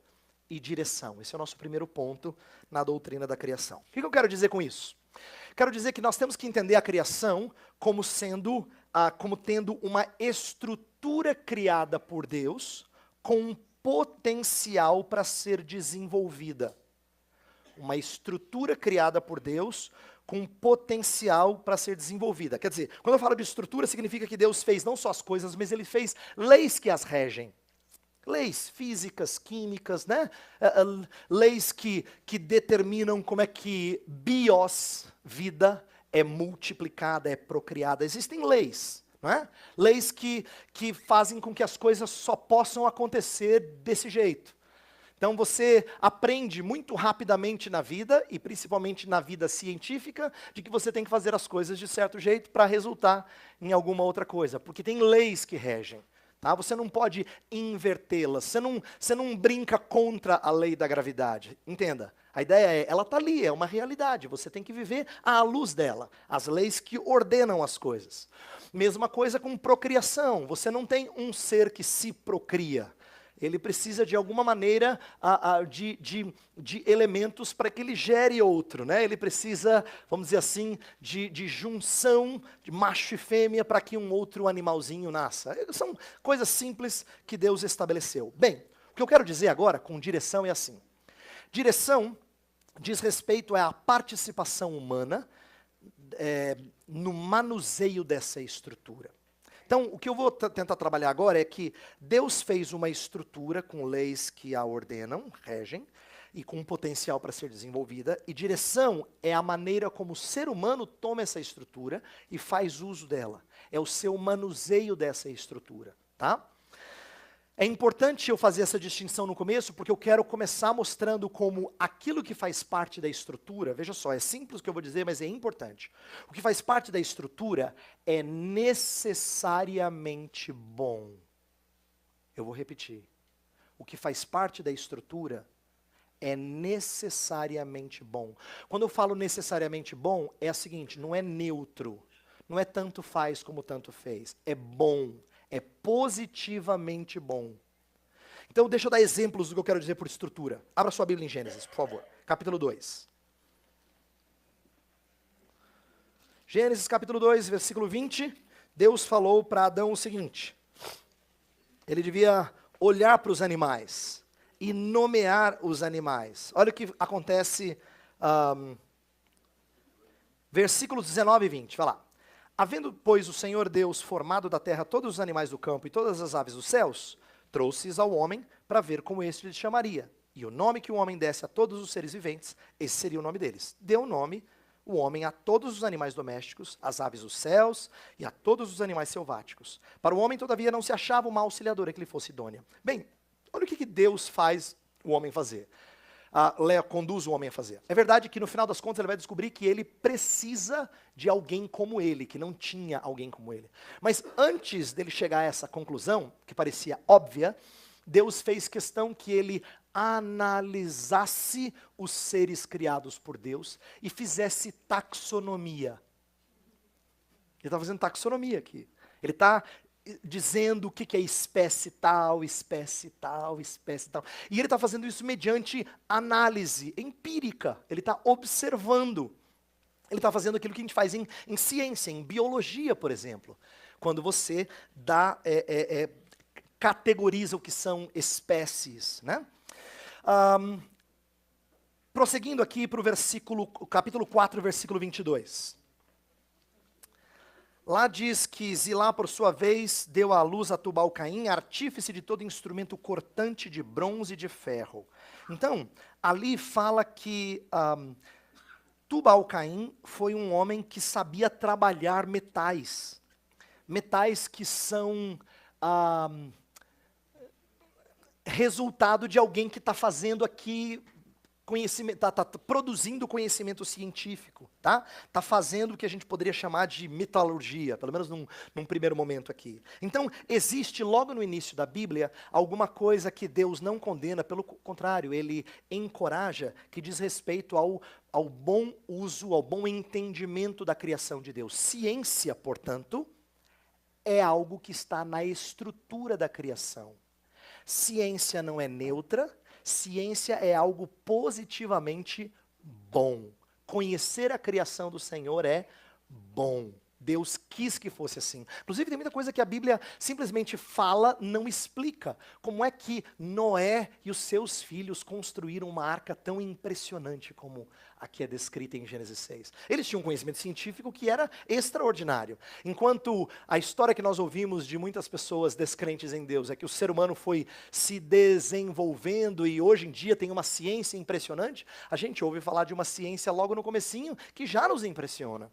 e direção. Esse é o nosso primeiro ponto na doutrina da criação. O que eu quero dizer com isso? Quero dizer que nós temos que entender a criação como tendo uma estrutura criada por Deus com um potencial para ser desenvolvida. Uma estrutura criada por Deus com potencial para ser desenvolvida. Quer dizer, quando eu falo de estrutura, significa que Deus fez não só as coisas, mas Ele fez leis que as regem. Leis físicas, químicas, né? Leis que determinam como é que vida, é multiplicada, é procriada. Existem leis, não é? Leis que fazem com que as coisas só possam acontecer desse jeito. Então você aprende muito rapidamente na vida, e principalmente na vida científica, de que você tem que fazer as coisas de certo jeito para resultar em alguma outra coisa, porque tem leis que regem. Tá? Você não pode invertê-las, você não brinca contra a lei da gravidade. Entenda, a ideia ela está ali, é uma realidade, você tem que viver à luz dela, as leis que ordenam as coisas. Mesma coisa com procriação, você não tem um ser que se procria. Ele precisa, de alguma maneira, de elementos para que ele gere outro, né? Ele precisa, vamos dizer assim, de junção de macho e fêmea para que um outro animalzinho nasça. São coisas simples que Deus estabeleceu. Bem, o que eu quero dizer agora com direção é assim. Direção diz respeito à participação humana no manuseio dessa estrutura. Então, o que eu vou tentar trabalhar agora é que Deus fez uma estrutura com leis que a ordenam, regem, e com um potencial para ser desenvolvida, e direção é a maneira como o ser humano toma essa estrutura e faz uso dela. É o seu manuseio dessa estrutura, tá? É importante eu fazer essa distinção no começo, porque eu quero começar mostrando como aquilo que faz parte da estrutura, veja só, é simples o que eu vou dizer, mas é importante. O que faz parte da estrutura é necessariamente bom. Eu vou repetir. O que faz parte da estrutura é necessariamente bom. Quando eu falo necessariamente bom, é o seguinte, não é neutro, não é tanto faz como tanto fez, é bom. É positivamente bom. Então, deixa eu dar exemplos do que eu quero dizer por estrutura. Abra sua Bíblia em Gênesis, por favor. Capítulo 2. Gênesis, capítulo 2, versículo 20. Deus falou para Adão o seguinte. Ele devia olhar para os animais e nomear os animais. Olha o que acontece, versículos 19 e 20. Vai lá. Havendo, pois, o Senhor Deus formado da terra todos os animais do campo e todas as aves dos céus, trouxe-os ao homem para ver como este lhe chamaria. E o nome que o homem desse a todos os seres viventes, esse seria o nome deles. Deu nome, o homem, a todos os animais domésticos, às aves dos céus e a todos os animais selváticos. Para o homem, todavia, não se achava uma auxiliadora que lhe fosse idônea. Bem, olha o que Deus faz o homem fazer. Conduz o homem a fazer. É verdade que no final das contas ele vai descobrir que ele precisa de alguém como ele, que não tinha alguém como ele. Mas antes dele chegar a essa conclusão, que parecia óbvia, Deus fez questão que ele analisasse os seres criados por Deus e fizesse taxonomia. Ele está fazendo taxonomia aqui. Ele está dizendo o que é espécie tal, espécie tal, espécie tal. E ele está fazendo isso mediante análise empírica. Ele está observando. Ele está fazendo aquilo que a gente faz em ciência, em biologia, por exemplo. Quando você categoriza o que são espécies, né? Prosseguindo aqui para o capítulo 4, versículo 22. Lá diz que Zilá, por sua vez, deu à luz a Tubal-Caim, artífice de todo instrumento cortante de bronze e de ferro. Então, ali fala que Tubal-Caim foi um homem que sabia trabalhar metais. Metais que são resultado de alguém que está fazendo aqui conhecimento, está produzindo conhecimento científico, tá? Está fazendo o que a gente poderia chamar de metalurgia, pelo menos num primeiro momento aqui. Então, existe logo no início da Bíblia alguma coisa que Deus não condena, pelo contrário, Ele encoraja, que diz respeito ao bom uso, ao bom entendimento da criação de Deus. Ciência, portanto, é algo que está na estrutura da criação. Ciência não é neutra, ciência é algo positivamente bom. Conhecer a criação do Senhor é bom. Deus quis que fosse assim. Inclusive, tem muita coisa que a Bíblia simplesmente fala, não explica. Como é que Noé e os seus filhos construíram uma arca tão impressionante como a que é descrita em Gênesis 6? Eles tinham um conhecimento científico que era extraordinário. Enquanto a história que nós ouvimos de muitas pessoas descrentes em Deus é que o ser humano foi se desenvolvendo e hoje em dia tem uma ciência impressionante, a gente ouve falar de uma ciência logo no comecinho que já nos impressiona.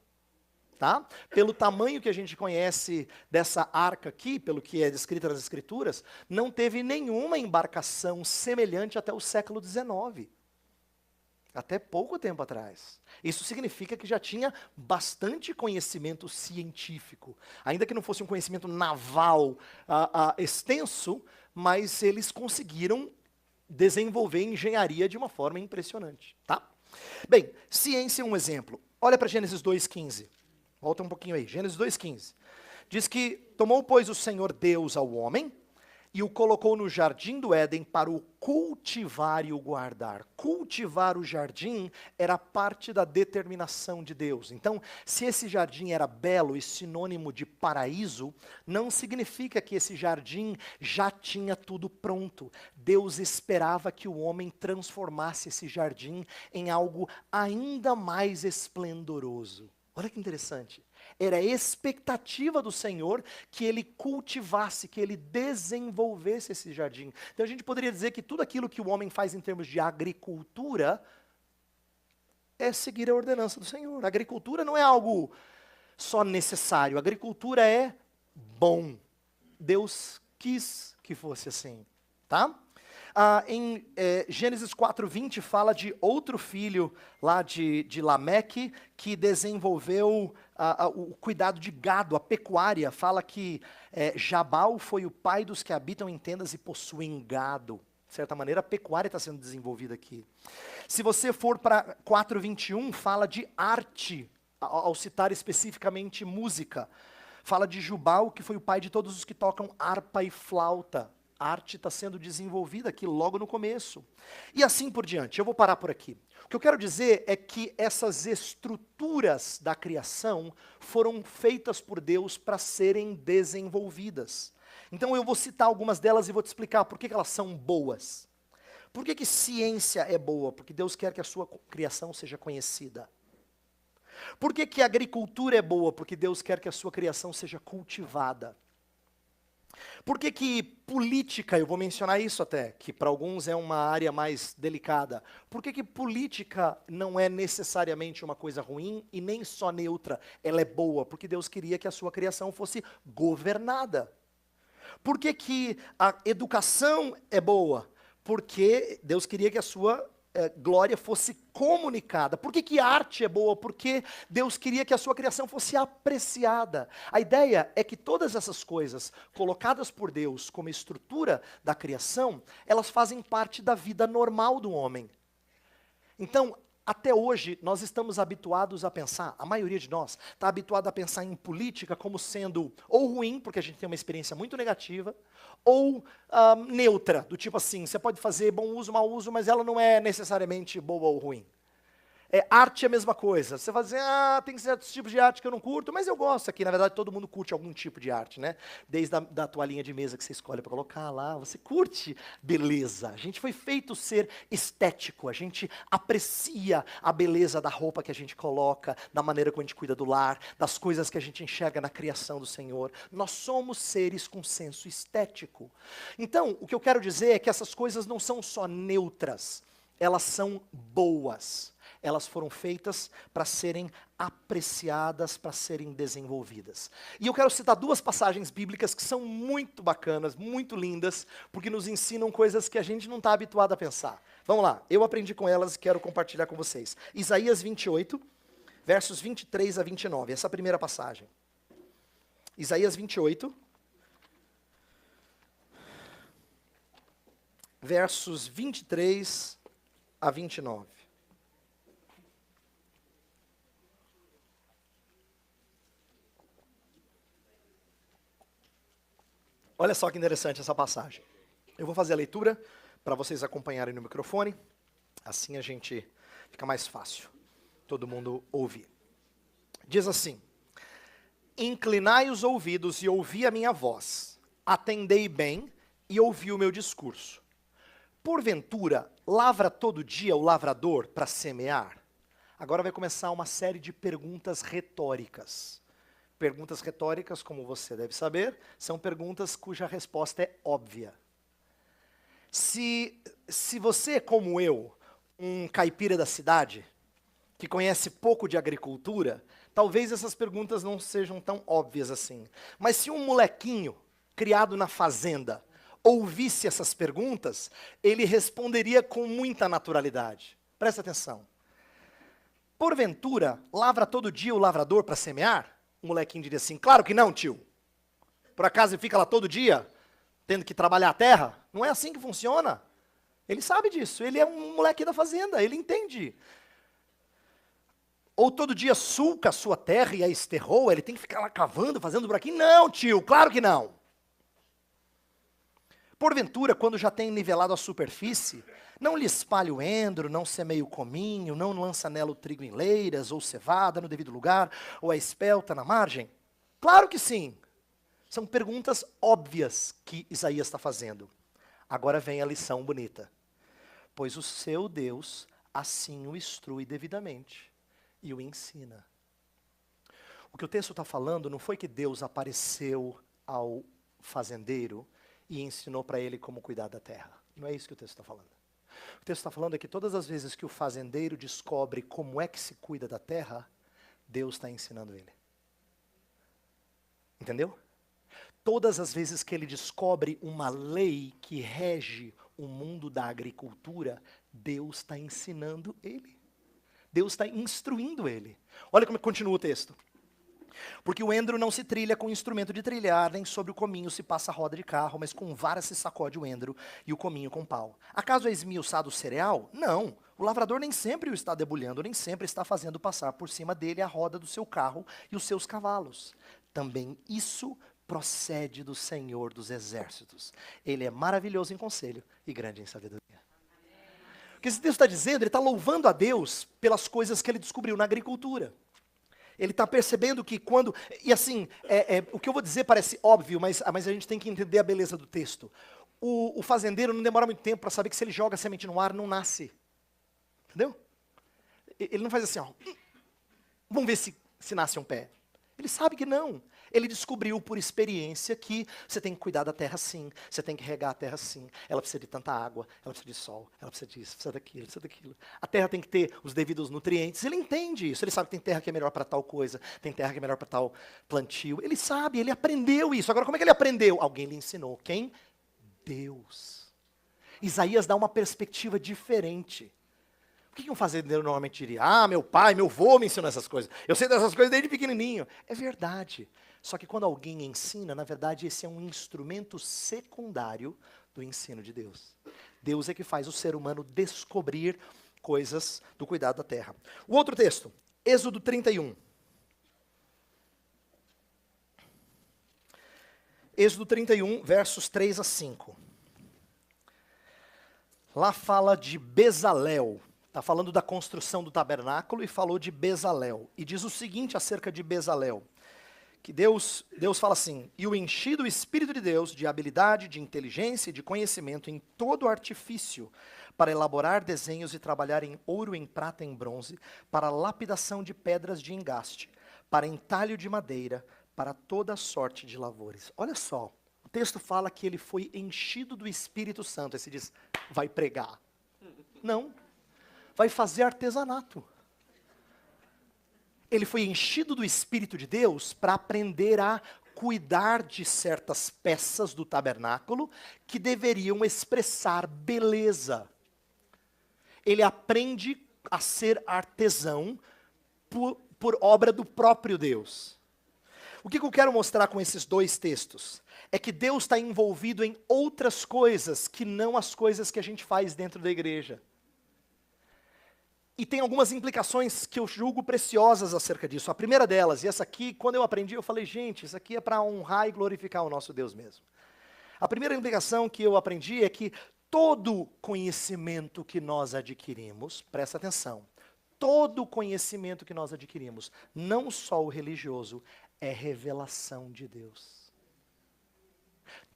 Tá? Pelo tamanho que a gente conhece dessa arca aqui, pelo que é descrito nas Escrituras, não teve nenhuma embarcação semelhante até o século XIX. Até pouco tempo atrás. Isso significa que já tinha bastante conhecimento científico. Ainda que não fosse um conhecimento naval extenso, mas eles conseguiram desenvolver engenharia de uma forma impressionante. Tá? Bem, ciência é um exemplo. Olha para Gênesis 2,15. Volta um pouquinho aí, Gênesis 2,15. Diz que tomou, pois, o Senhor Deus ao homem e o colocou no jardim do Éden para o cultivar e o guardar. Cultivar o jardim era parte da determinação de Deus. Então, se esse jardim era belo e sinônimo de paraíso, não significa que esse jardim já tinha tudo pronto. Deus esperava que o homem transformasse esse jardim em algo ainda mais esplendoroso. Olha que interessante. Era a expectativa do Senhor que ele cultivasse, que ele desenvolvesse esse jardim. Então a gente poderia dizer que tudo aquilo que o homem faz em termos de agricultura é seguir a ordenança do Senhor. A agricultura não é algo só necessário, a agricultura é bom. Deus quis que fosse assim, tá? Em Gênesis 4:20 fala de outro filho lá de Lameque que desenvolveu o cuidado de gado, a pecuária. Fala que Jabal foi o pai dos que habitam em tendas e possuem gado. De certa maneira, a pecuária está sendo desenvolvida aqui. Se você for para 4:21, fala de arte, ao citar especificamente música. Fala de Jubal, que foi o pai de todos os que tocam harpa e flauta. A arte está sendo desenvolvida aqui logo no começo. E assim por diante. Eu vou parar por aqui. O que eu quero dizer é que essas estruturas da criação foram feitas por Deus para serem desenvolvidas. Então eu vou citar algumas delas e vou te explicar por que elas são boas. Por que ciência é boa? Porque Deus quer que a sua criação seja conhecida. Por que a agricultura é boa? Porque Deus quer que a sua criação seja cultivada. Por que política, eu vou mencionar isso até, que para alguns é uma área mais delicada. Por que política não é necessariamente uma coisa ruim e nem só neutra? Ela é boa, porque Deus queria que a sua criação fosse governada. Por que a educação é boa? Porque Deus queria que a sua glória fosse comunicada. Por que a arte é boa? Porque Deus queria que a sua criação fosse apreciada. A ideia é que todas essas coisas colocadas por Deus como estrutura da criação, elas fazem parte da vida normal do homem. Então, até hoje, nós estamos habituados a pensar, a maioria de nós está habituada a pensar em política como sendo ou ruim, porque a gente tem uma experiência muito negativa, ou neutra, do tipo assim, você pode fazer bom uso, mau uso, mas ela não é necessariamente boa ou ruim. Arte é a mesma coisa. Você vai dizer, tem certos tipos de arte que eu não curto, mas eu gosto aqui. Na verdade, todo mundo curte algum tipo de arte, né? Desde a da toalhinha de mesa que você escolhe para colocar lá, você curte beleza. A gente foi feito ser estético, a gente aprecia a beleza da roupa que a gente coloca, da maneira como a gente cuida do lar, das coisas que a gente enxerga na criação do Senhor. Nós somos seres com senso estético. Então, o que eu quero dizer é que essas coisas não são só neutras, elas são boas. Elas foram feitas para serem apreciadas, para serem desenvolvidas. E eu quero citar duas passagens bíblicas que são muito bacanas, muito lindas, porque nos ensinam coisas que a gente não está habituado a pensar. Vamos lá, eu aprendi com elas e quero compartilhar com vocês. Isaías 28, versos 23 a 29, essa primeira passagem. Isaías 28, versos 23 a 29. Olha só que interessante essa passagem. Eu vou fazer a leitura para vocês acompanharem no microfone, assim a gente fica mais fácil, todo mundo ouvir. Diz assim: inclinai os ouvidos e ouvi a minha voz, atendei bem e ouvi o meu discurso. Porventura, lavra todo dia o lavrador para semear? Agora vai começar uma série de perguntas retóricas. Perguntas retóricas, como você deve saber, são perguntas cuja resposta é óbvia. Se você, como eu, um caipira da cidade, que conhece pouco de agricultura, talvez essas perguntas não sejam tão óbvias assim. Mas se um molequinho criado na fazenda ouvisse essas perguntas, ele responderia com muita naturalidade. Presta atenção. Porventura, lavra todo dia o lavrador para semear? O molequinho diria assim: claro que não, tio. Por acaso ele fica lá todo dia, tendo que trabalhar a terra? Não é assim que funciona. Ele sabe disso, ele é um moleque da fazenda, ele entende. Ou todo dia sulca a sua terra e a esterroa, ele tem que ficar lá cavando, fazendo buraquinho? Não, tio, claro que não. Porventura, quando já tem nivelado a superfície, não lhe espalha o endro, não semeia o cominho, não lança nela o trigo em leiras, ou cevada no devido lugar, ou a espelta na margem? Claro que sim. São perguntas óbvias que Isaías está fazendo. Agora vem a lição bonita. Pois o seu Deus assim o instrui devidamente e o ensina. O que o texto está falando não foi que Deus apareceu ao fazendeiro e ensinou para ele como cuidar da terra. Não é isso que o texto está falando. O texto está falando é que todas as vezes que o fazendeiro descobre como é que se cuida da terra, Deus está ensinando ele. Entendeu? Todas as vezes que ele descobre uma lei que rege o mundo da agricultura, Deus está ensinando ele. Deus está instruindo ele. Olha como continua o texto. Porque o endro não se trilha com instrumento de trilhar, nem sobre o cominho se passa roda de carro, mas com vara se sacode o endro e o cominho com pau. Acaso é esmiuçado o cereal? Não. O lavrador nem sempre o está debulhando, nem sempre está fazendo passar por cima dele a roda do seu carro e os seus cavalos. Também isso procede do Senhor dos Exércitos. Ele é maravilhoso em conselho e grande em sabedoria. O que esse texto está dizendo, ele está louvando a Deus pelas coisas que ele descobriu na agricultura. Ele está percebendo que quando... E assim, o que eu vou dizer parece óbvio, mas a gente tem que entender a beleza do texto. O fazendeiro não demora muito tempo para saber que se ele joga a semente no ar, não nasce. Entendeu? Ele não faz assim, ó. Vamos ver se nasce um pé. Ele sabe que não. Ele descobriu por experiência que você tem que cuidar da terra sim, você tem que regar a terra sim, ela precisa de tanta água, ela precisa de sol, ela precisa disso, precisa daquilo. A terra tem que ter os devidos nutrientes, ele entende isso, ele sabe que tem terra que é melhor para tal coisa, tem terra que é melhor para tal plantio, ele sabe, ele aprendeu isso. Agora como é que ele aprendeu? Alguém lhe ensinou. Quem? Deus. Isaías dá uma perspectiva diferente. O que um fazendeiro normalmente diria? Ah, meu pai, meu avô me ensinou essas coisas. Eu sei dessas coisas desde pequenininho. É verdade. Só que quando alguém ensina, na verdade, esse é um instrumento secundário do ensino de Deus. Deus é que faz o ser humano descobrir coisas do cuidado da terra. O outro texto, Êxodo 31. Êxodo 31, versos 3 a 5. Lá fala de Bezalel. Está falando da construção do tabernáculo e falou de Bezalel. E diz o seguinte acerca de Bezalel. Que Deus fala assim: e o enchi do Espírito de Deus, de habilidade, de inteligência e de conhecimento em todo artifício, para elaborar desenhos e trabalhar em ouro, em prata e em bronze, para lapidação de pedras de engaste, para entalho de madeira, para toda sorte de lavores. Olha só, o texto fala que ele foi enchido do Espírito Santo. Aí se diz, vai pregar. Não, vai fazer artesanato. Ele foi enchido do Espírito de Deus para aprender a cuidar de certas peças do tabernáculo que deveriam expressar beleza. Ele aprende a ser artesão por obra do próprio Deus. O que eu quero mostrar com esses dois textos? É que Deus está envolvido em outras coisas que não as coisas que a gente faz dentro da igreja. E tem algumas implicações que eu julgo preciosas acerca disso. A primeira delas, e essa aqui, quando eu aprendi, eu falei, gente, isso aqui é para honrar e glorificar o nosso Deus mesmo. A primeira implicação que eu aprendi é que todo conhecimento que nós adquirimos, presta atenção, todo conhecimento que nós adquirimos, não só o religioso, é revelação de Deus.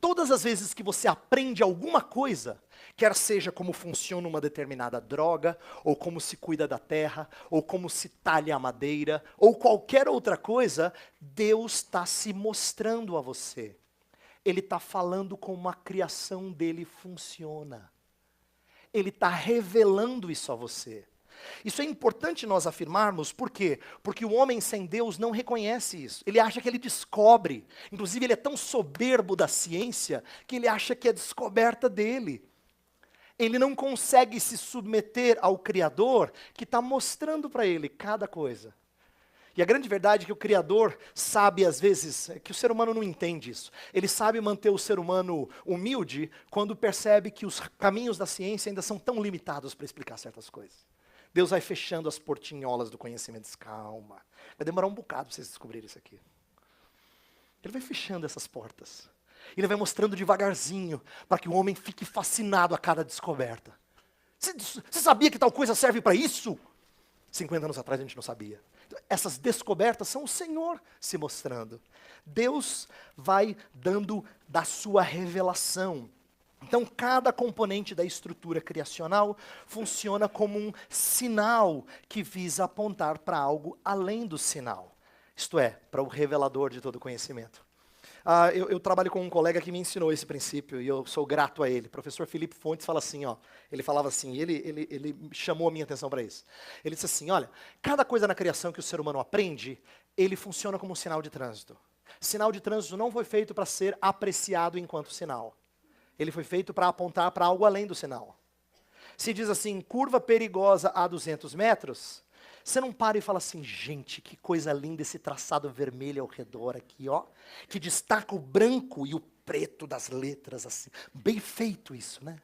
Todas as vezes que você aprende alguma coisa, quer seja como funciona uma determinada droga, ou como se cuida da terra, ou como se talha a madeira, ou qualquer outra coisa, Deus está se mostrando a você. Ele está falando como a criação dele funciona. Ele está revelando isso a você. Isso é importante nós afirmarmos, por quê? Porque o homem sem Deus não reconhece isso. Ele acha que ele descobre. Inclusive, ele é tão soberbo da ciência que ele acha que é descoberta dele. Ele não consegue se submeter ao Criador que está mostrando para ele cada coisa. E a grande verdade é que o Criador sabe, às vezes, que o ser humano não entende isso. Ele sabe manter o ser humano humilde quando percebe que os caminhos da ciência ainda são tão limitados para explicar certas coisas. Deus vai fechando as portinholas do conhecimento. Diz, calma, vai demorar um bocado para vocês descobrirem isso aqui. Ele vai fechando essas portas. Ele vai mostrando devagarzinho para que o homem fique fascinado a cada descoberta. Você sabia que tal coisa serve para isso? 50 anos atrás a gente não sabia. Essas descobertas são o Senhor se mostrando. Deus vai dando da sua revelação. Então, cada componente da estrutura criacional funciona como um sinal que visa apontar para algo além do sinal. Isto é, para o revelador de todo conhecimento. Eu trabalho com um colega que me ensinou esse princípio e eu sou grato a ele. O professor Felipe Fontes fala assim, ele falava assim, ele chamou a minha atenção para isso. Ele disse assim, olha, cada coisa na criação que o ser humano aprende, ele funciona como um sinal de trânsito. Sinal de trânsito não foi feito para ser apreciado enquanto sinal. Ele foi feito para apontar para algo além do sinal. Se diz assim, curva perigosa a 200 metros, você não para e fala assim, gente, que coisa linda esse traçado vermelho ao redor aqui, ó, que destaca o branco e o preto das letras, assim. Bem feito isso, né?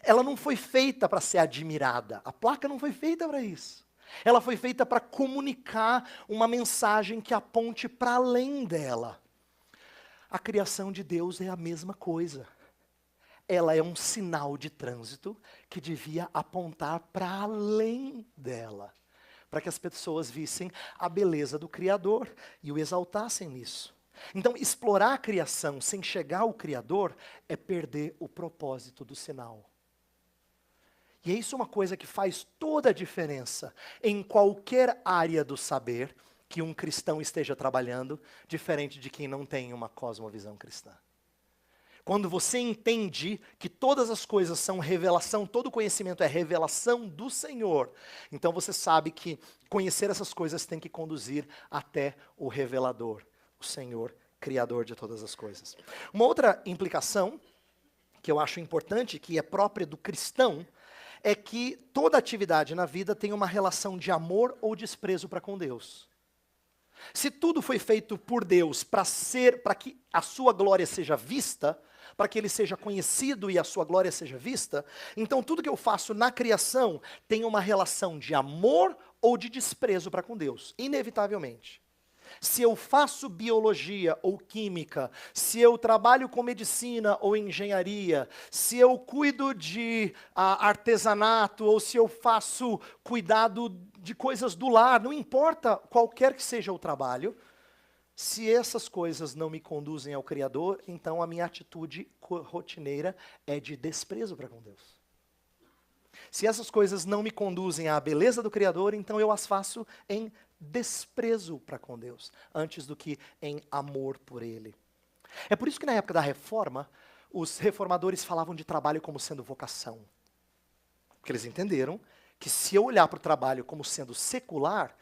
Ela não foi feita para ser admirada. A placa não foi feita para isso. Ela foi feita para comunicar uma mensagem que aponte para além dela. A criação de Deus é a mesma coisa. Ela é um sinal de trânsito que devia apontar para além dela, para que as pessoas vissem a beleza do Criador e o exaltassem nisso. Então, explorar a criação sem chegar ao Criador é perder o propósito do sinal. E é isso uma coisa que faz toda a diferença em qualquer área do saber que um cristão esteja trabalhando, diferente de quem não tem uma cosmovisão cristã. Quando você entende que todas as coisas são revelação, todo conhecimento é revelação do Senhor, então você sabe que conhecer essas coisas tem que conduzir até o revelador, o Senhor, Criador de todas as coisas. Uma outra implicação que eu acho importante, que é própria do cristão, é que toda atividade na vida tem uma relação de amor ou desprezo para com Deus. Se tudo foi feito por Deus para que a sua glória seja vista, para que ele seja conhecido e a sua glória seja vista, então tudo que eu faço na criação tem uma relação de amor ou de desprezo para com Deus, inevitavelmente. Se eu faço biologia ou química, se eu trabalho com medicina ou engenharia, se eu cuido de artesanato ou se eu faço cuidado de coisas do lar, não importa qualquer que seja o trabalho, se essas coisas não me conduzem ao Criador, então a minha atitude rotineira é de desprezo para com Deus. Se essas coisas não me conduzem à beleza do Criador, então eu as faço em desprezo para com Deus, antes do que em amor por Ele. É por isso que na época da Reforma, os reformadores falavam de trabalho como sendo vocação. Porque eles entenderam que se eu olhar para o trabalho como sendo secular,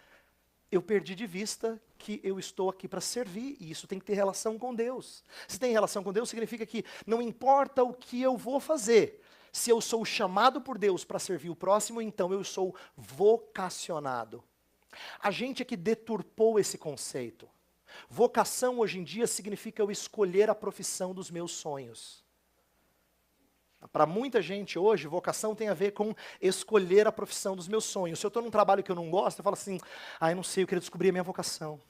eu perdi de vista que eu estou aqui para servir, e isso tem que ter relação com Deus. Se tem relação com Deus, significa que não importa o que eu vou fazer, se eu sou chamado por Deus para servir o próximo, então eu sou vocacionado. A gente é que deturpou esse conceito. Vocação hoje em dia significa eu escolher a profissão dos meus sonhos. Para muita gente hoje, vocação tem a ver com escolher a profissão dos meus sonhos. Se eu estou num trabalho que eu não gosto, eu falo assim, eu não sei, eu queria descobrir a minha vocação.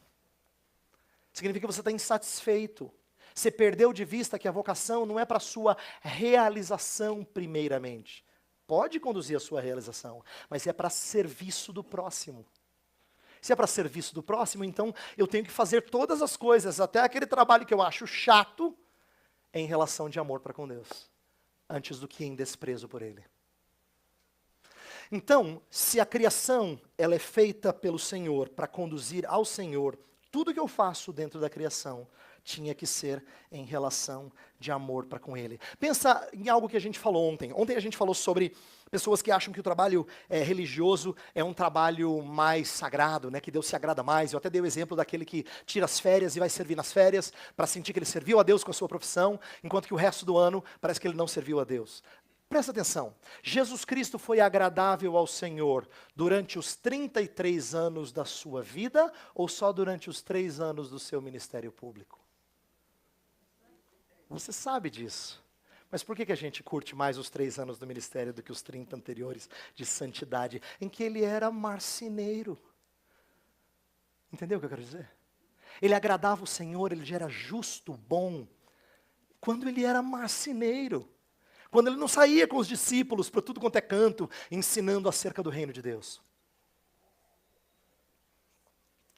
Significa que você está insatisfeito. Você perdeu de vista que a vocação não é para sua realização primeiramente. Pode conduzir a sua realização, mas é para serviço do próximo. Se é para serviço do próximo, então eu tenho que fazer todas as coisas, até aquele trabalho que eu acho chato, em relação de amor para com Deus, antes do que em desprezo por Ele. Então, se a criação ela é feita pelo Senhor para conduzir ao Senhor, tudo que eu faço dentro da criação tinha que ser em relação de amor para com Ele. Pensa em algo que a gente falou ontem. Ontem a gente falou sobre pessoas que acham que o trabalho religioso é um trabalho mais sagrado, né, que Deus se agrada mais. Eu até dei o exemplo daquele que tira as férias e vai servir nas férias para sentir que ele serviu a Deus com a sua profissão, enquanto que o resto do ano parece que ele não serviu a Deus. Presta atenção, Jesus Cristo foi agradável ao Senhor durante os 33 anos da sua vida ou só durante os 3 anos do seu ministério público? Você sabe disso. Mas por que a gente curte mais os 3 anos do ministério do que os 30 anteriores de santidade, em que ele era marceneiro? Entendeu o que eu quero dizer? Ele agradava o Senhor, ele já era justo, bom, quando ele era marceneiro. Quando ele não saía com os discípulos para tudo quanto é canto, ensinando acerca do reino de Deus.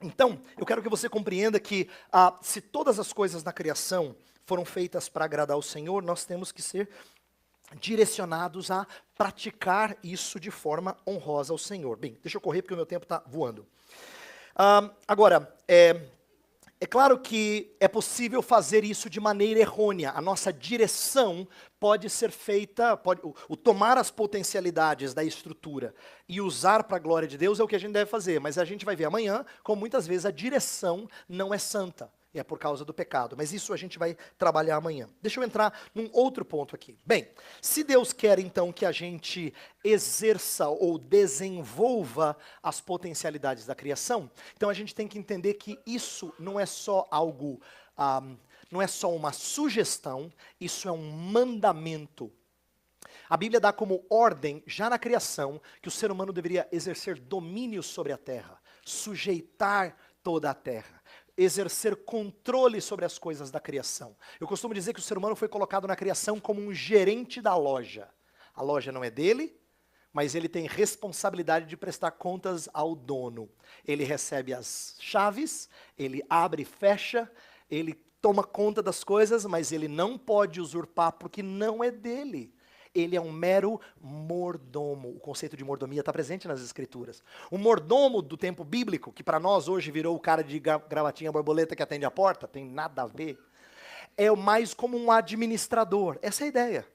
Então, eu quero que você compreenda que se todas as coisas na criação foram feitas para agradar o Senhor, nós temos que ser direcionados a praticar isso de forma honrosa ao Senhor. Bem, deixa eu correr porque o meu tempo está voando. Agora, é claro que é possível fazer isso de maneira errônea. A nossa direção pode ser feita, o tomar as potencialidades da estrutura e usar para a glória de Deus é o que a gente deve fazer. Mas a gente vai ver amanhã como muitas vezes a direção não é santa. E é por causa do pecado. Mas isso a gente vai trabalhar amanhã. Deixa eu entrar num outro ponto aqui. Bem, se Deus quer então que a gente exerça ou desenvolva as potencialidades da criação, então a gente tem que entender que isso não é só algo, não é só uma sugestão, isso é um mandamento. A Bíblia dá como ordem, já na criação, que o ser humano deveria exercer domínio sobre a terra, sujeitar toda a terra, exercer controle sobre as coisas da criação. Eu costumo dizer que o ser humano foi colocado na criação como um gerente da loja. A loja não é dele, mas ele tem responsabilidade de prestar contas ao dono. Ele recebe as chaves, ele abre e fecha, ele toma conta das coisas, mas ele não pode usurpar porque não é dele. Ele é um mero mordomo. O conceito de mordomia está presente nas Escrituras. O mordomo do tempo bíblico, que para nós hoje virou o cara de gravatinha borboleta que atende a porta, tem nada a ver, é mais como um administrador. Essa é a ideia.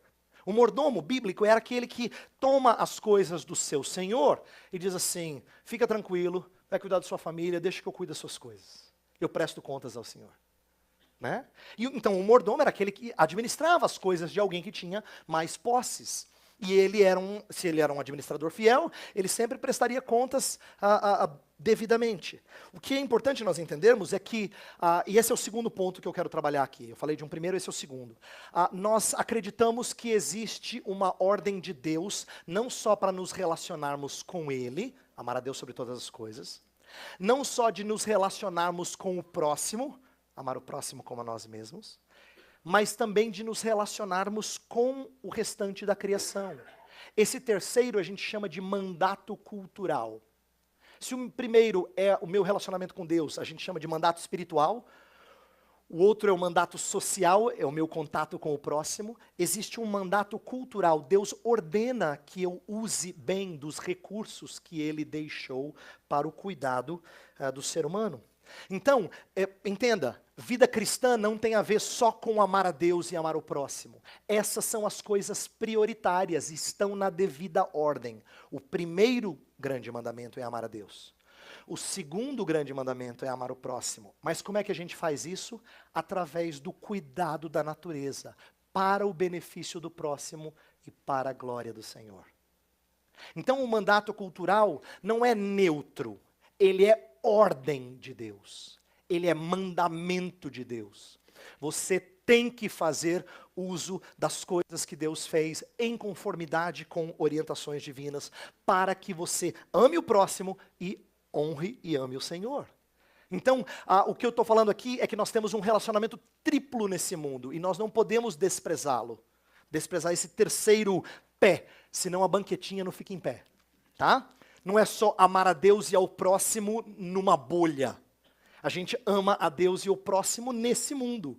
O mordomo bíblico era aquele que toma as coisas do seu senhor e diz assim, fica tranquilo, vai cuidar da sua família, deixa que eu cuide das suas coisas. Eu presto contas ao Senhor. Né? E, então, o mordomo era aquele que administrava as coisas de alguém que tinha mais posses. E ele era se ele era um administrador fiel, ele sempre prestaria contas devidamente. O que é importante nós entendermos é que, e esse é o segundo ponto que eu quero trabalhar aqui, eu falei de um primeiro, esse é o segundo. Nós acreditamos que existe uma ordem de Deus, não só para nos relacionarmos com Ele, amar a Deus sobre todas as coisas, não só de nos relacionarmos com o próximo, amar o próximo como a nós mesmos, mas também de nos relacionarmos com o restante da criação. Esse terceiro a gente chama de mandato cultural. Se o primeiro é o meu relacionamento com Deus, a gente chama de mandato espiritual. O outro é o mandato social, é o meu contato com o próximo. Existe um mandato cultural. Deus ordena que eu use bem dos recursos que Ele deixou para o cuidado do ser humano. Então, entenda, vida cristã não tem a ver só com amar a Deus e amar o próximo. Essas são as coisas prioritárias, estão na devida ordem. O primeiro grande mandamento é amar a Deus. O segundo grande mandamento é amar o próximo. Mas como é que a gente faz isso? Através do cuidado da natureza, para o benefício do próximo e para a glória do Senhor. Então, o mandato cultural não é neutro, ele é ordem de Deus. Ele é mandamento de Deus. Você tem que fazer uso das coisas que Deus fez em conformidade com orientações divinas para que você ame o próximo e honre e ame o Senhor. Então, o que eu estou falando aqui é que nós temos um relacionamento triplo nesse mundo e nós não podemos desprezá-lo. Desprezar esse terceiro pé, senão a banquetinha não fica em pé, tá? Não é só amar a Deus e ao próximo numa bolha. A gente ama a Deus e o próximo nesse mundo,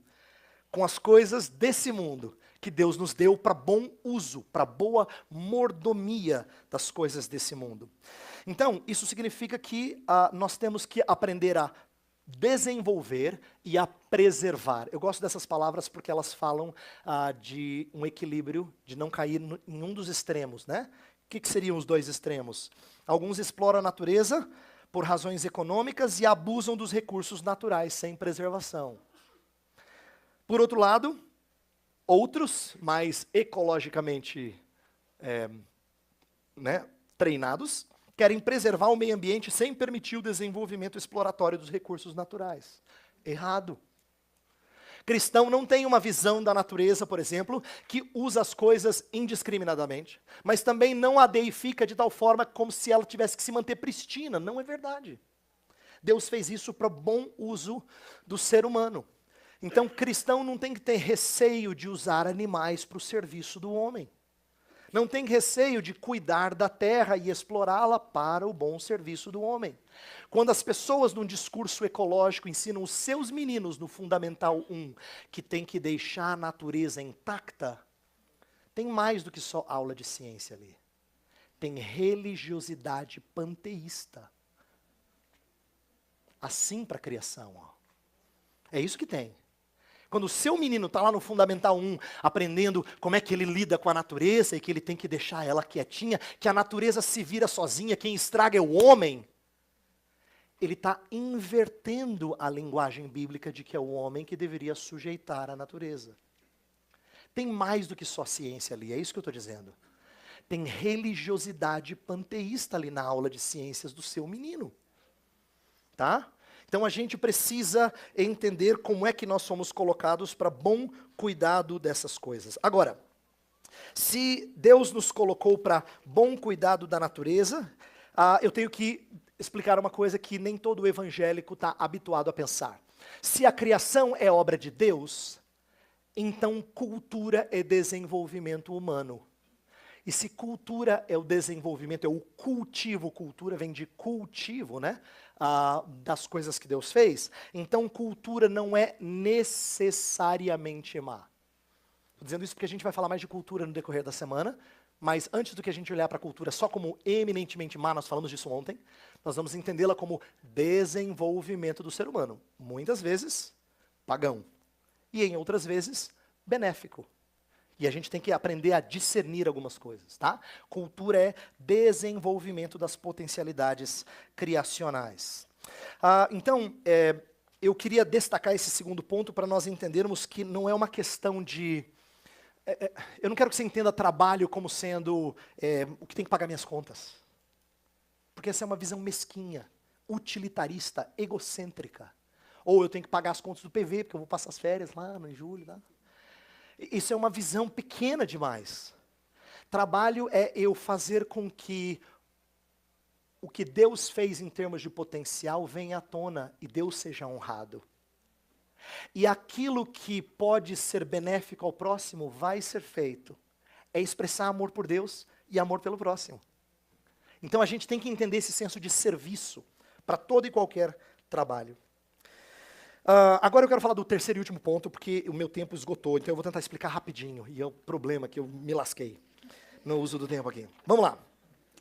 com as coisas desse mundo, que Deus nos deu para bom uso, para boa mordomia das coisas desse mundo. Então, isso significa que nós temos que aprender a desenvolver e a preservar. Eu gosto dessas palavras porque elas falam de um equilíbrio, de não cair em um dos extremos, né? O que seriam os dois extremos? Alguns exploram a natureza por razões econômicas e abusam dos recursos naturais sem preservação. Por outro lado, outros, mais ecologicamente treinados, querem preservar o meio ambiente sem permitir o desenvolvimento exploratório dos recursos naturais. Errado. Cristão não tem uma visão da natureza, por exemplo, que usa as coisas indiscriminadamente, mas também não a deifica de tal forma como se ela tivesse que se manter pristina. Não é verdade. Deus fez isso para bom uso do ser humano. Então, cristão não tem que ter receio de usar animais para o serviço do homem. Não tem receio de cuidar da terra e explorá-la para o bom serviço do homem. Quando as pessoas, num discurso ecológico, ensinam os seus meninos no Fundamental 1 que tem que deixar a natureza intacta, tem mais do que só aula de ciência ali. Tem religiosidade panteísta. Assim para a criação. Ó. É isso que tem. Quando o seu menino está lá no Fundamental 1, aprendendo como é que ele lida com a natureza e que ele tem que deixar ela quietinha, que a natureza se vira sozinha, quem estraga é o homem, ele está invertendo a linguagem bíblica de que é o homem que deveria sujeitar a natureza. Tem mais do que só ciência ali, é isso que eu estou dizendo. Tem religiosidade panteísta ali na aula de ciências do seu menino. Tá? Então a gente precisa entender como é que nós somos colocados para bom cuidado dessas coisas. Agora, se Deus nos colocou para bom cuidado da natureza, eu tenho que explicar uma coisa que nem todo evangélico está habituado a pensar. Se a criação é obra de Deus, então cultura é desenvolvimento humano. E se cultura é o desenvolvimento, é o cultivo, cultura vem de cultivo, né? Das coisas que Deus fez, então cultura não é necessariamente má. Estou dizendo isso porque a gente vai falar mais de cultura no decorrer da semana, mas antes do que a gente olhar para a cultura só como eminentemente má, nós falamos disso ontem, nós vamos entendê-la como desenvolvimento do ser humano. Muitas vezes, pagão. E em outras vezes, benéfico. E a gente tem que aprender a discernir algumas coisas, tá? Cultura é desenvolvimento das potencialidades criacionais. Então, eu queria destacar esse segundo ponto para nós entendermos que não é uma questão de... eu não quero que você entenda trabalho como sendo o que tem que pagar minhas contas. Porque essa é uma visão mesquinha, utilitarista, egocêntrica. Ou eu tenho que pagar as contas do PV, porque eu vou passar as férias lá em julho, tá? Isso é uma visão pequena demais. Trabalho é eu fazer com que o que Deus fez em termos de potencial venha à tona e Deus seja honrado. E aquilo que pode ser benéfico ao próximo vai ser feito. É expressar amor por Deus e amor pelo próximo. Então a gente tem que entender esse senso de serviço para todo e qualquer trabalho. Agora eu quero falar do terceiro e último ponto, porque o meu tempo esgotou, então eu vou tentar explicar rapidinho, e é o problema que eu me lasquei no uso do tempo aqui. Vamos lá.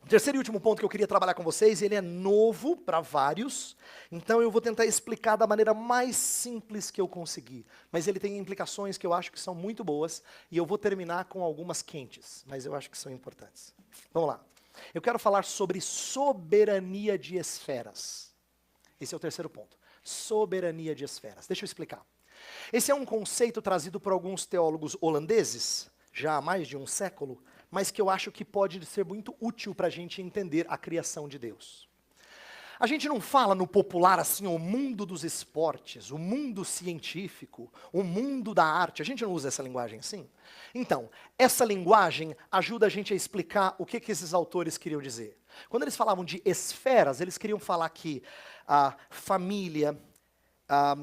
O terceiro e último ponto que eu queria trabalhar com vocês, ele é novo para vários, então eu vou tentar explicar da maneira mais simples que eu conseguir, mas ele tem implicações que eu acho que são muito boas, e eu vou terminar com algumas quentes, mas eu acho que são importantes. Vamos lá. Eu quero falar sobre soberania de esferas. Esse é o terceiro ponto. Soberania de esferas. Deixa eu explicar. Esse é um conceito trazido por alguns teólogos holandeses, já há mais de um século, mas que eu acho que pode ser muito útil para a gente entender a criação de Deus. A gente não fala no popular assim, o mundo dos esportes, o mundo científico, o mundo da arte. A gente não usa essa linguagem assim? Então, essa linguagem ajuda a gente a explicar o que esses autores queriam dizer. Quando eles falavam de esferas, eles queriam falar que a família, a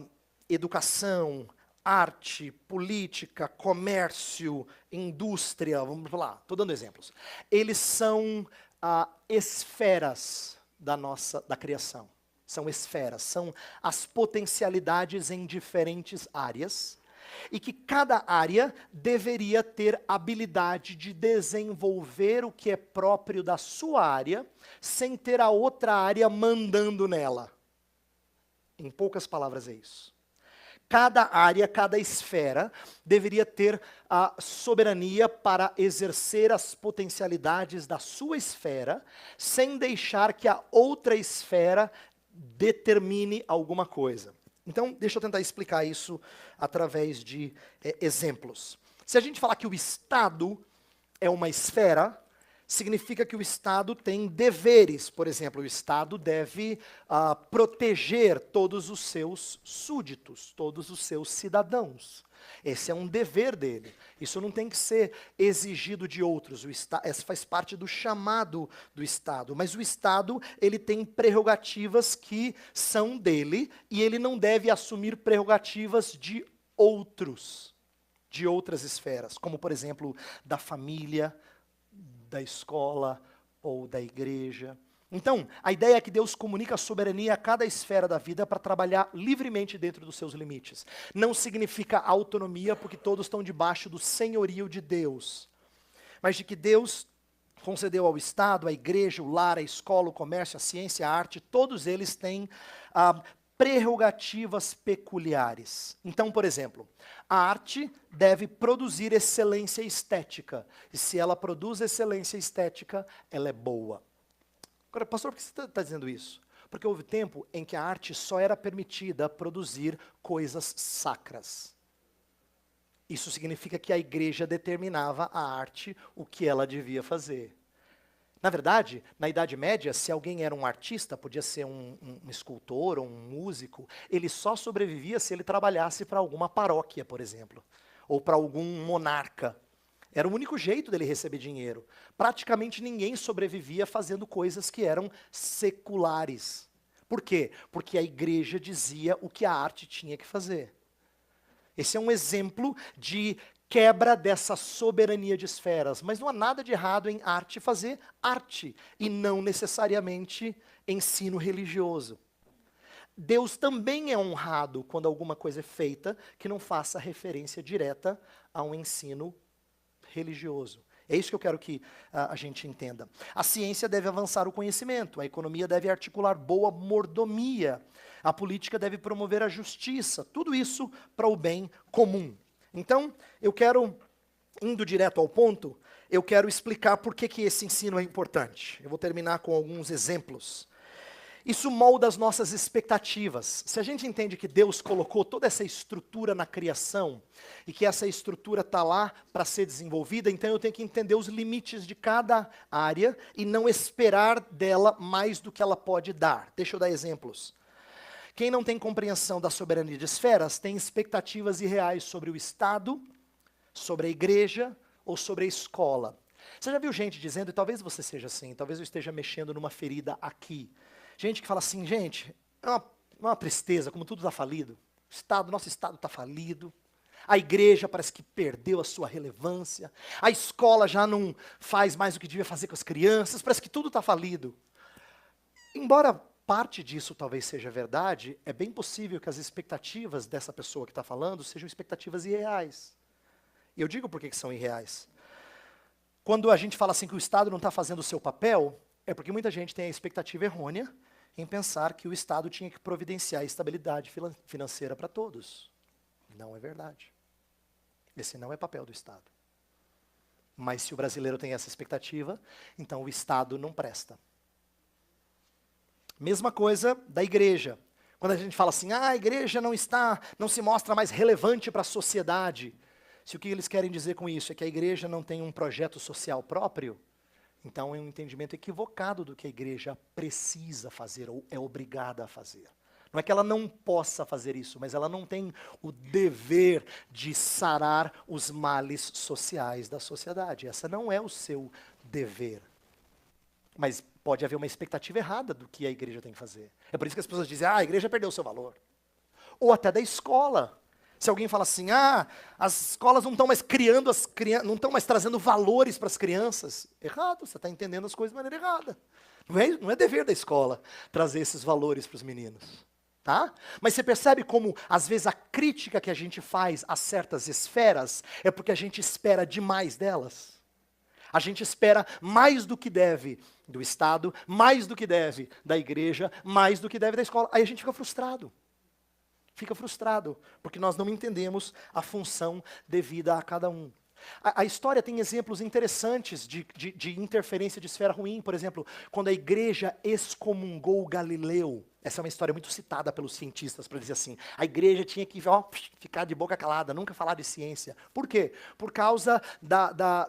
educação, arte, política, comércio, indústria, vamos lá, estou dando exemplos. Eles são esferas da criação. São esferas, são as potencialidades em diferentes áreas, e que cada área deveria ter habilidade de desenvolver o que é próprio da sua área, sem ter a outra área mandando nela. Em poucas palavras é isso. Cada área, cada esfera deveria ter a soberania para exercer as potencialidades da sua esfera, sem deixar que a outra esfera determine alguma coisa. Então, deixa eu tentar explicar isso através de exemplos. Se a gente falar que o Estado é uma esfera, significa que o Estado tem deveres. Por exemplo, o Estado deve proteger todos os seus súditos, todos os seus cidadãos. Esse é um dever dele. Isso não tem que ser exigido de outros. Essa faz parte do chamado do Estado. Mas o Estado, ele tem prerrogativas que são dele, e ele não deve assumir prerrogativas de outros, de outras esferas, como, por exemplo, da família, da escola ou da igreja. Então, a ideia é que Deus comunica a soberania a cada esfera da vida para trabalhar livremente dentro dos seus limites. Não significa autonomia, porque todos estão debaixo do senhorio de Deus. Mas de que Deus concedeu ao Estado, à igreja, o lar, a escola, o comércio, a ciência, a arte, todos eles têm prerrogativas peculiares. Então, por exemplo, a arte deve produzir excelência estética. E se ela produz excelência estética, ela é boa. Agora, pastor, por que você está dizendo isso? Porque houve tempo em que a arte só era permitida produzir coisas sacras. Isso significa que a igreja determinava a arte o que ela devia fazer. Na verdade, na Idade Média, se alguém era um artista, podia ser um escultor ou um músico, ele só sobrevivia se ele trabalhasse para alguma paróquia, por exemplo, ou para algum monarca. Era o único jeito dele receber dinheiro. Praticamente ninguém sobrevivia fazendo coisas que eram seculares. Por quê? Porque a igreja dizia o que a arte tinha que fazer. Esse é um exemplo de quebra dessa soberania de esferas. Mas não há nada de errado em arte fazer arte, e não necessariamente ensino religioso. Deus também é honrado quando alguma coisa é feita que não faça referência direta a um ensino religioso. É isso que eu quero que a gente entenda. A ciência deve avançar o conhecimento, a economia deve articular boa mordomia, a política deve promover a justiça, tudo isso para o bem comum. Então, eu quero, indo direto ao ponto, eu quero explicar por que esse ensino é importante. Eu vou terminar com alguns exemplos. Isso molda as nossas expectativas. Se a gente entende que Deus colocou toda essa estrutura na criação, e que essa estrutura está lá para ser desenvolvida, então eu tenho que entender os limites de cada área e não esperar dela mais do que ela pode dar. Deixa eu dar exemplos. Quem não tem compreensão da soberania de esferas tem expectativas irreais sobre o Estado, sobre a igreja ou sobre a escola. Você já viu gente dizendo, e talvez você seja assim, talvez eu esteja mexendo numa ferida aqui, gente que fala assim, gente, é uma tristeza, como tudo está falido. Nosso Estado está falido. A igreja parece que perdeu a sua relevância. A escola já não faz mais o que devia fazer com as crianças. Parece que tudo está falido. Embora parte disso talvez seja verdade, é bem possível que as expectativas dessa pessoa que está falando sejam expectativas irreais. E eu digo por que são irreais. Quando a gente fala assim que o Estado não está fazendo o seu papel, é porque muita gente tem a expectativa errônea em pensar que o Estado tinha que providenciar estabilidade financeira para todos. Não é verdade. Esse não é papel do Estado. Mas se o brasileiro tem essa expectativa, então o Estado não presta. Mesma coisa da igreja. Quando a gente fala assim, a igreja não se mostra mais relevante para a sociedade. Se o que eles querem dizer com isso é que a igreja não tem um projeto social próprio, então é um entendimento equivocado do que a igreja precisa fazer ou é obrigada a fazer. Não é que ela não possa fazer isso, mas ela não tem o dever de sarar os males sociais da sociedade. Essa não é o seu dever. Mas pode haver uma expectativa errada do que a igreja tem que fazer. É por isso que as pessoas dizem, a igreja perdeu o seu valor. Ou até da escola. Se alguém fala assim, as escolas não estão mais criando as crianças, não estão mais trazendo valores para as crianças. Errado, você está entendendo as coisas de maneira errada. Não é dever da escola trazer esses valores para os meninos. Tá? Mas você percebe como, às vezes, a crítica que a gente faz a certas esferas é porque a gente espera demais delas. A gente espera mais do que deve do Estado, mais do que deve da igreja, mais do que deve da escola. Aí a gente fica frustrado. Fica frustrado, porque nós não entendemos a função devida a cada um. A história tem exemplos interessantes de interferência de esfera ruim. Por exemplo, quando a igreja excomungou Galileu. Essa é uma história muito citada pelos cientistas, para dizer assim, a igreja tinha que ficar de boca calada, nunca falar de ciência. Por quê? Por causa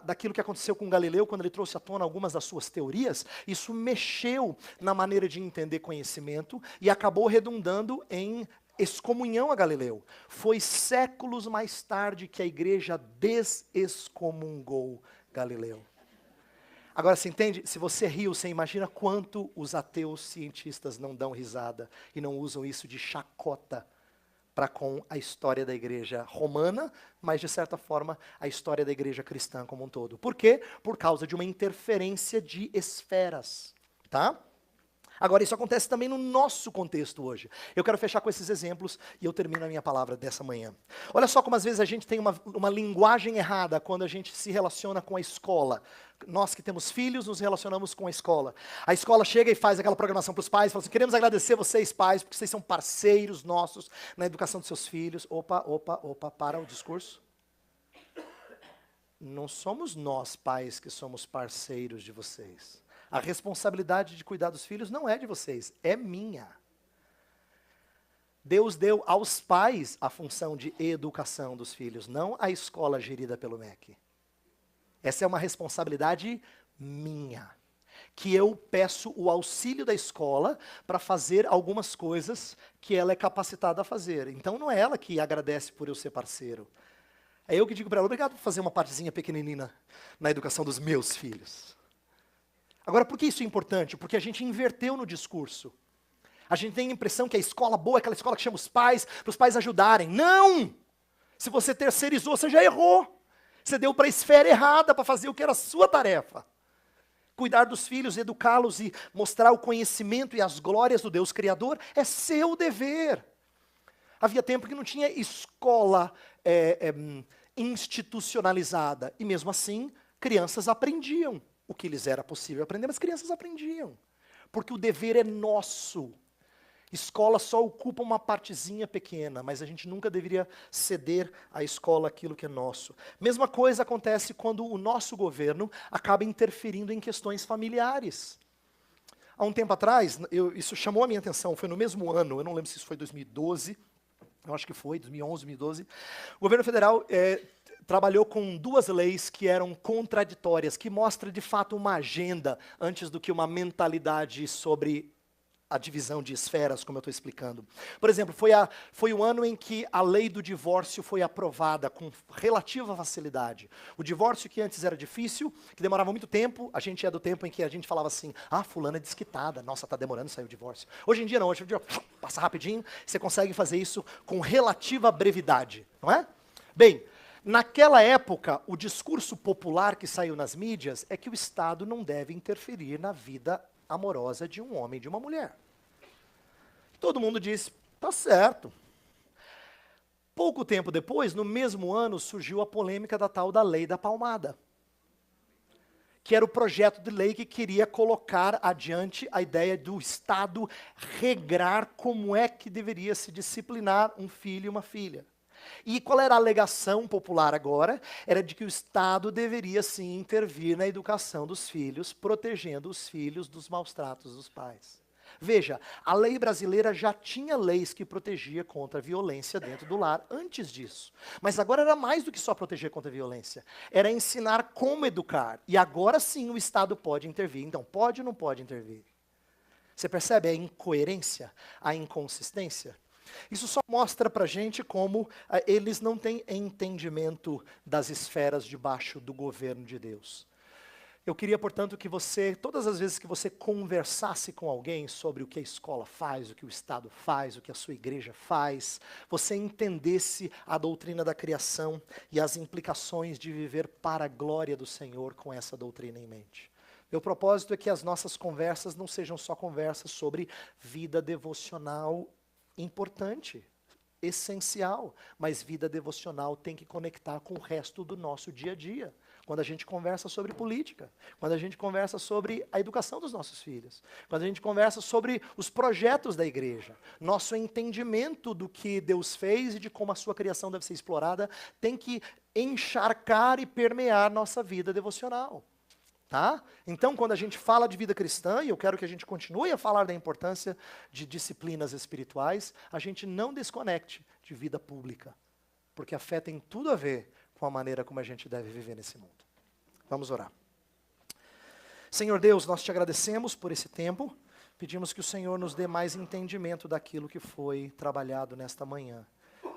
daquilo que aconteceu com Galileu, quando ele trouxe à tona algumas das suas teorias, isso mexeu na maneira de entender conhecimento e acabou redundando em excomunhão a Galileu. Foi séculos mais tarde que a igreja desexcomungou Galileu. Agora, você entende? Se você riu, você imagina quanto os ateus cientistas não dão risada e não usam isso de chacota para com a história da igreja romana, mas, de certa forma, a história da igreja cristã como um todo. Por quê? Por causa de uma interferência de esferas, tá? Agora, isso acontece também no nosso contexto hoje. Eu quero fechar com esses exemplos e eu termino a minha palavra dessa manhã. Olha só como às vezes a gente tem uma linguagem errada quando a gente se relaciona com a escola. Nós que temos filhos nos relacionamos com a escola. A escola chega e faz aquela programação para os pais, fala assim, queremos agradecer vocês pais, porque vocês são parceiros nossos na educação dos seus filhos. Opa, para o discurso. Não somos nós pais que somos parceiros de vocês. A responsabilidade de cuidar dos filhos não é de vocês, é minha. Deus deu aos pais a função de educação dos filhos, não a escola gerida pelo MEC. Essa é uma responsabilidade minha, que eu peço o auxílio da escola para fazer algumas coisas que ela é capacitada a fazer. Então não é ela que agradece por eu ser parceiro. É eu que digo para ela, obrigado por fazer uma partezinha pequenina na educação dos meus filhos. Agora, por que isso é importante? Porque a gente inverteu no discurso. A gente tem a impressão que a escola boa é aquela escola que chama os pais, para os pais ajudarem. Não! Se você terceirizou, você já errou. Você deu para a esfera errada para fazer o que era a sua tarefa. Cuidar dos filhos, educá-los e mostrar o conhecimento e as glórias do Deus Criador é seu dever. Havia tempo que não tinha escola institucionalizada. E mesmo assim, crianças aprendiam o que lhes era possível aprender, mas crianças aprendiam. Porque o dever é nosso. Escola só ocupa uma partezinha pequena, mas a gente nunca deveria ceder à escola aquilo que é nosso. Mesma coisa acontece quando o nosso governo acaba interferindo em questões familiares. Há um tempo atrás, isso chamou a minha atenção, foi no mesmo ano, eu não lembro se isso foi 2012, eu acho que foi, 2011, 2012. O governo federal trabalhou com duas leis que eram contraditórias, que mostra de fato uma agenda, antes do que uma mentalidade sobre a divisão de esferas, como eu estou explicando. Por exemplo, foi o ano em que a lei do divórcio foi aprovada com relativa facilidade. O divórcio que antes era difícil, que demorava muito tempo, a gente é do tempo em que a gente falava assim, fulana é desquitada, nossa, está demorando sair o divórcio. Hoje em dia não, hoje em dia passa rapidinho, você consegue fazer isso com relativa brevidade, não é? Bem, naquela época, o discurso popular que saiu nas mídias é que o Estado não deve interferir na vida amorosa de um homem e de uma mulher. Todo mundo disse, tá certo. Pouco tempo depois, no mesmo ano, surgiu a polêmica da tal da Lei da Palmada, que era o projeto de lei que queria colocar adiante a ideia do Estado regrar como é que deveria se disciplinar um filho e uma filha. E qual era a alegação popular agora? Era de que o Estado deveria sim intervir na educação dos filhos, protegendo os filhos dos maus tratos dos pais. Veja, a lei brasileira já tinha leis que protegia contra a violência dentro do lar antes disso. Mas agora era mais do que só proteger contra a violência. Era ensinar como educar. E agora sim o Estado pode intervir. Então, pode ou não pode intervir? Você percebe a incoerência, a inconsistência? Isso só mostra para a gente como eles não têm entendimento das esferas debaixo do governo de Deus. Eu queria, portanto, que você, todas as vezes que você conversasse com alguém sobre o que a escola faz, o que o Estado faz, o que a sua igreja faz, você entendesse a doutrina da criação e as implicações de viver para a glória do Senhor com essa doutrina em mente. Meu propósito é que as nossas conversas não sejam só conversas sobre vida devocional importante, essencial, mas vida devocional tem que conectar com o resto do nosso dia a dia. Quando a gente conversa sobre política, quando a gente conversa sobre a educação dos nossos filhos, quando a gente conversa sobre os projetos da igreja, nosso entendimento do que Deus fez e de como a sua criação deve ser explorada, tem que encharcar e permear nossa vida devocional. Tá? Então, quando a gente fala de vida cristã, e eu quero que a gente continue a falar da importância de disciplinas espirituais, a gente não desconecte de vida pública, porque a fé tem tudo a ver com a maneira como a gente deve viver nesse mundo. Vamos orar. Senhor Deus, nós te agradecemos por esse tempo, pedimos que o Senhor nos dê mais entendimento daquilo que foi trabalhado nesta manhã.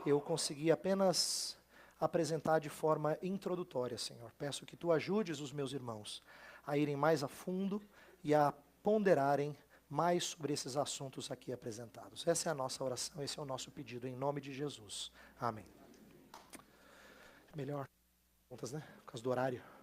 Eu consegui apenas apresentar de forma introdutória, Senhor. Peço que tu ajudes os meus irmãos a irem mais a fundo e a ponderarem mais sobre esses assuntos aqui apresentados. Essa é a nossa oração, esse é o nosso pedido, em nome de Jesus. Amém. Melhor perguntas, né? Por causa do horário.